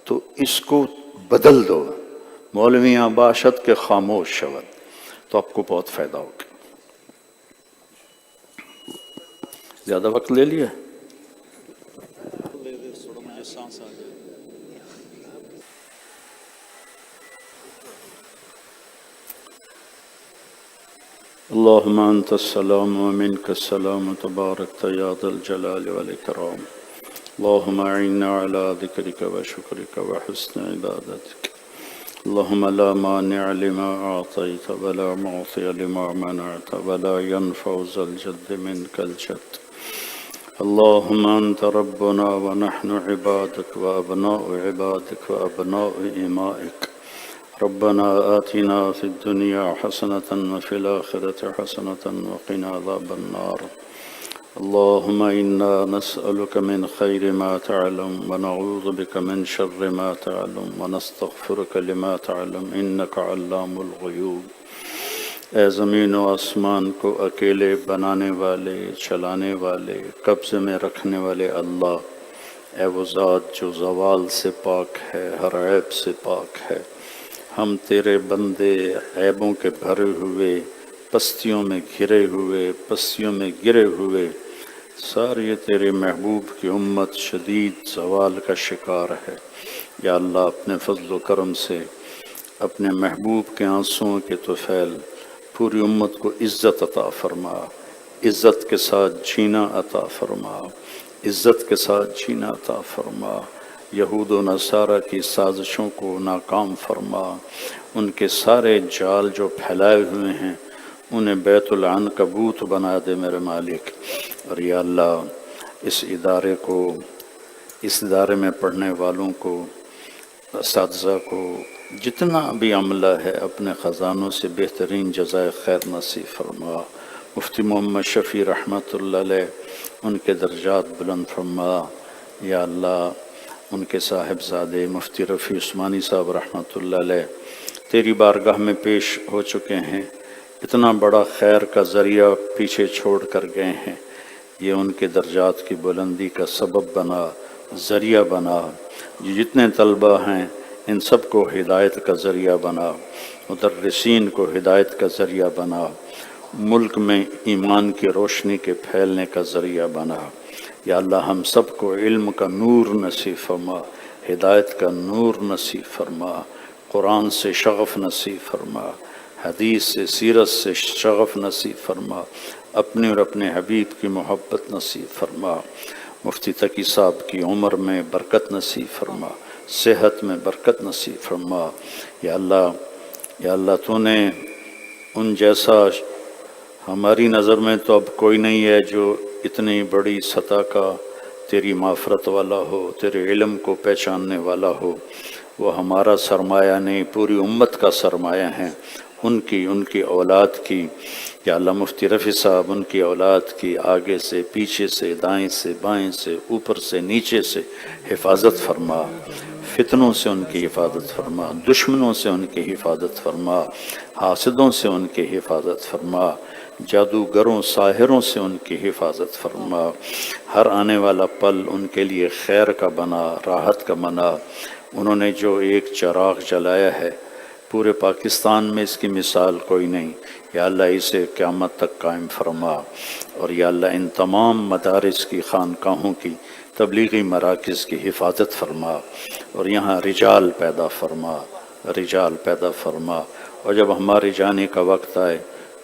Speaker 1: تو اس کو بدل دو، مولویاں باشد کے خاموش شود، تو آپ کو بہت فائدہ ہوگا۔ زیادہ وقت لے لیا؟ اللہم انت السلام ومنک السلام تبارک یا ذا الجلال والاکرام۔ اللہم اعنا علی ذکرک وشکرک وحسن عبادتک۔ اللہم لا مانع لما اعطیت ولا معطی لما منعت ولا ينفع ذا الجد منک الجد۔ اللہم انت ربنا ونحن عبادک وابناء عبادک وابناء امائک۔ ربنا آتنا في الدنيا حسنة وفي الآخرة حسنة وقنا عذاب النار۔ اللهم إنا نسألك من خير ما تعلم ونعوذ بك من شر ما تعلم ونستغفرك لما تعلم إنك علام الغيوب۔ اے زمین و آسمان کو اکیلے بنانے والے، چلانے والے، قبضے میں رکھنے والے اللہ، اے وہ ذات جو زوال سے پاک ہے، ہر عیب سے پاک ہے، ہم تیرے بندے عیبوں کے بھرے ہوئے، پستیوں میں گھرے ہوئے، پستیوں میں گرے ہوئے، ساری تیرے محبوب کی امت شدید زوال کا شکار ہے۔ یا اللہ اپنے فضل و کرم سے اپنے محبوب کے آنسوؤں کے طفیل پوری امت کو عزت عطا فرما، عزت کے ساتھ جینا عطا فرما، عزت کے ساتھ جینا عطا فرما۔ یہود و نصارہ کی سازشوں کو ناکام فرما، ان کے سارے جال جو پھیلائے ہوئے ہیں انہیں بیت العنکبوت بنا دے میرے مالک۔ اور یا اللہ اس ادارے کو، اس ادارے میں پڑھنے والوں کو اساتذہ کو جتنا بھی عملہ ہے اپنے خزانوں سے بہترین جزائے خیر نصیب فرما۔ مفتی محمد شفیع رحمۃ اللہ علیہ ان کے درجات بلند فرما یا اللہ۔ ان کے صاحبزادے مفتی رفیع عثمانی صاحب رحمۃ اللہ علیہ تیری بارگاہ میں پیش ہو چکے ہیں، اتنا بڑا خیر کا ذریعہ پیچھے چھوڑ کر گئے ہیں، یہ ان کے درجات کی بلندی کا سبب بنا، ذریعہ بنا۔ جتنے طلبہ ہیں ان سب کو ہدایت کا ذریعہ بنا، مدرسین کو ہدایت کا ذریعہ بنا، ملک میں ایمان کی روشنی کے پھیلنے کا ذریعہ بنا۔ یا اللہ ہم سب کو علم کا نور نصیب فرما، ہدایت کا نور نصیب فرما، قرآن سے شغف نصیب فرما، حدیث سے سیرت سے شغف نصیب فرما، اپنے اور اپنے حبیب کی محبت نصیب فرما۔ مفتی تقی صاحب کی عمر میں برکت نصیب فرما، صحت میں برکت نصیب فرما۔ یا اللہ تو نے ان جیسا ہماری نظر میں تو اب کوئی نہیں ہے جو اتنی بڑی سطح کا تیری معرفت والا ہو، تیرے علم کو پہچاننے والا ہو۔ وہ ہمارا سرمایہ نہیں، پوری امت کا سرمایہ ہیں، ان کی اولاد کی۔ یا اللہ مفتی رفیع صاحب ان کی اولاد کی آگے سے پیچھے سے دائیں سے بائیں سے اوپر سے نیچے سے حفاظت فرما، فتنوں سے ان کی حفاظت فرما، دشمنوں سے ان کی حفاظت فرما، حاسدوں سے ان کی حفاظت فرما، جادوگروں ساحروں سے ان کی حفاظت فرما۔ ہر آنے والا پل ان کے لیے خیر کا بنا، راحت کا بنا۔ انہوں نے جو ایک چراغ جلایا ہے پورے پاکستان میں اس کی مثال کوئی نہیں، یا اللہ اسے قیامت تک قائم فرما۔ اور یا اللہ ان تمام مدارس کی، خانقاہوں کی، تبلیغی مراکز کی حفاظت فرما، اور یہاں رجال پیدا فرما، رجال پیدا فرما۔ اور جب ہمارے جانے کا وقت آئے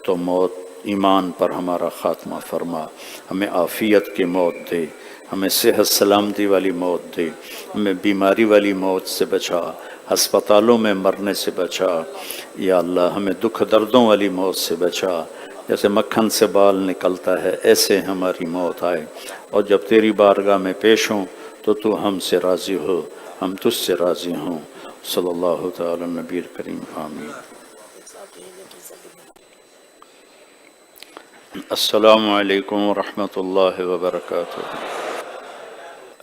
Speaker 1: تو موت ایمان پر ہمارا خاتمہ فرما، ہمیں عافیت کی موت دے، ہمیں صحت سلامتی والی موت دے، ہمیں بیماری والی موت سے بچا، ہسپتالوں میں مرنے سے بچا۔ یا اللہ ہمیں دکھ دردوں والی موت سے بچا، جیسے مکھن سے بال نکلتا ہے ایسے ہماری موت آئے، اور جب تیری بارگاہ میں پیش ہوں تو تو ہم سے راضی ہو، ہم تجھ سے راضی ہوں۔ صلی اللہ تعالی نبی کریم، آمین۔ السلام علیکم ورحمۃ اللہ وبرکاتہ۔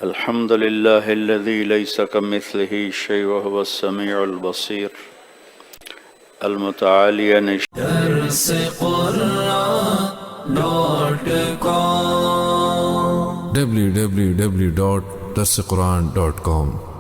Speaker 1: الحمد للہ الذی لیس کمثلہ شیء وہو السمیع البصیر المتعالی عن
Speaker 2: www.darsequran.com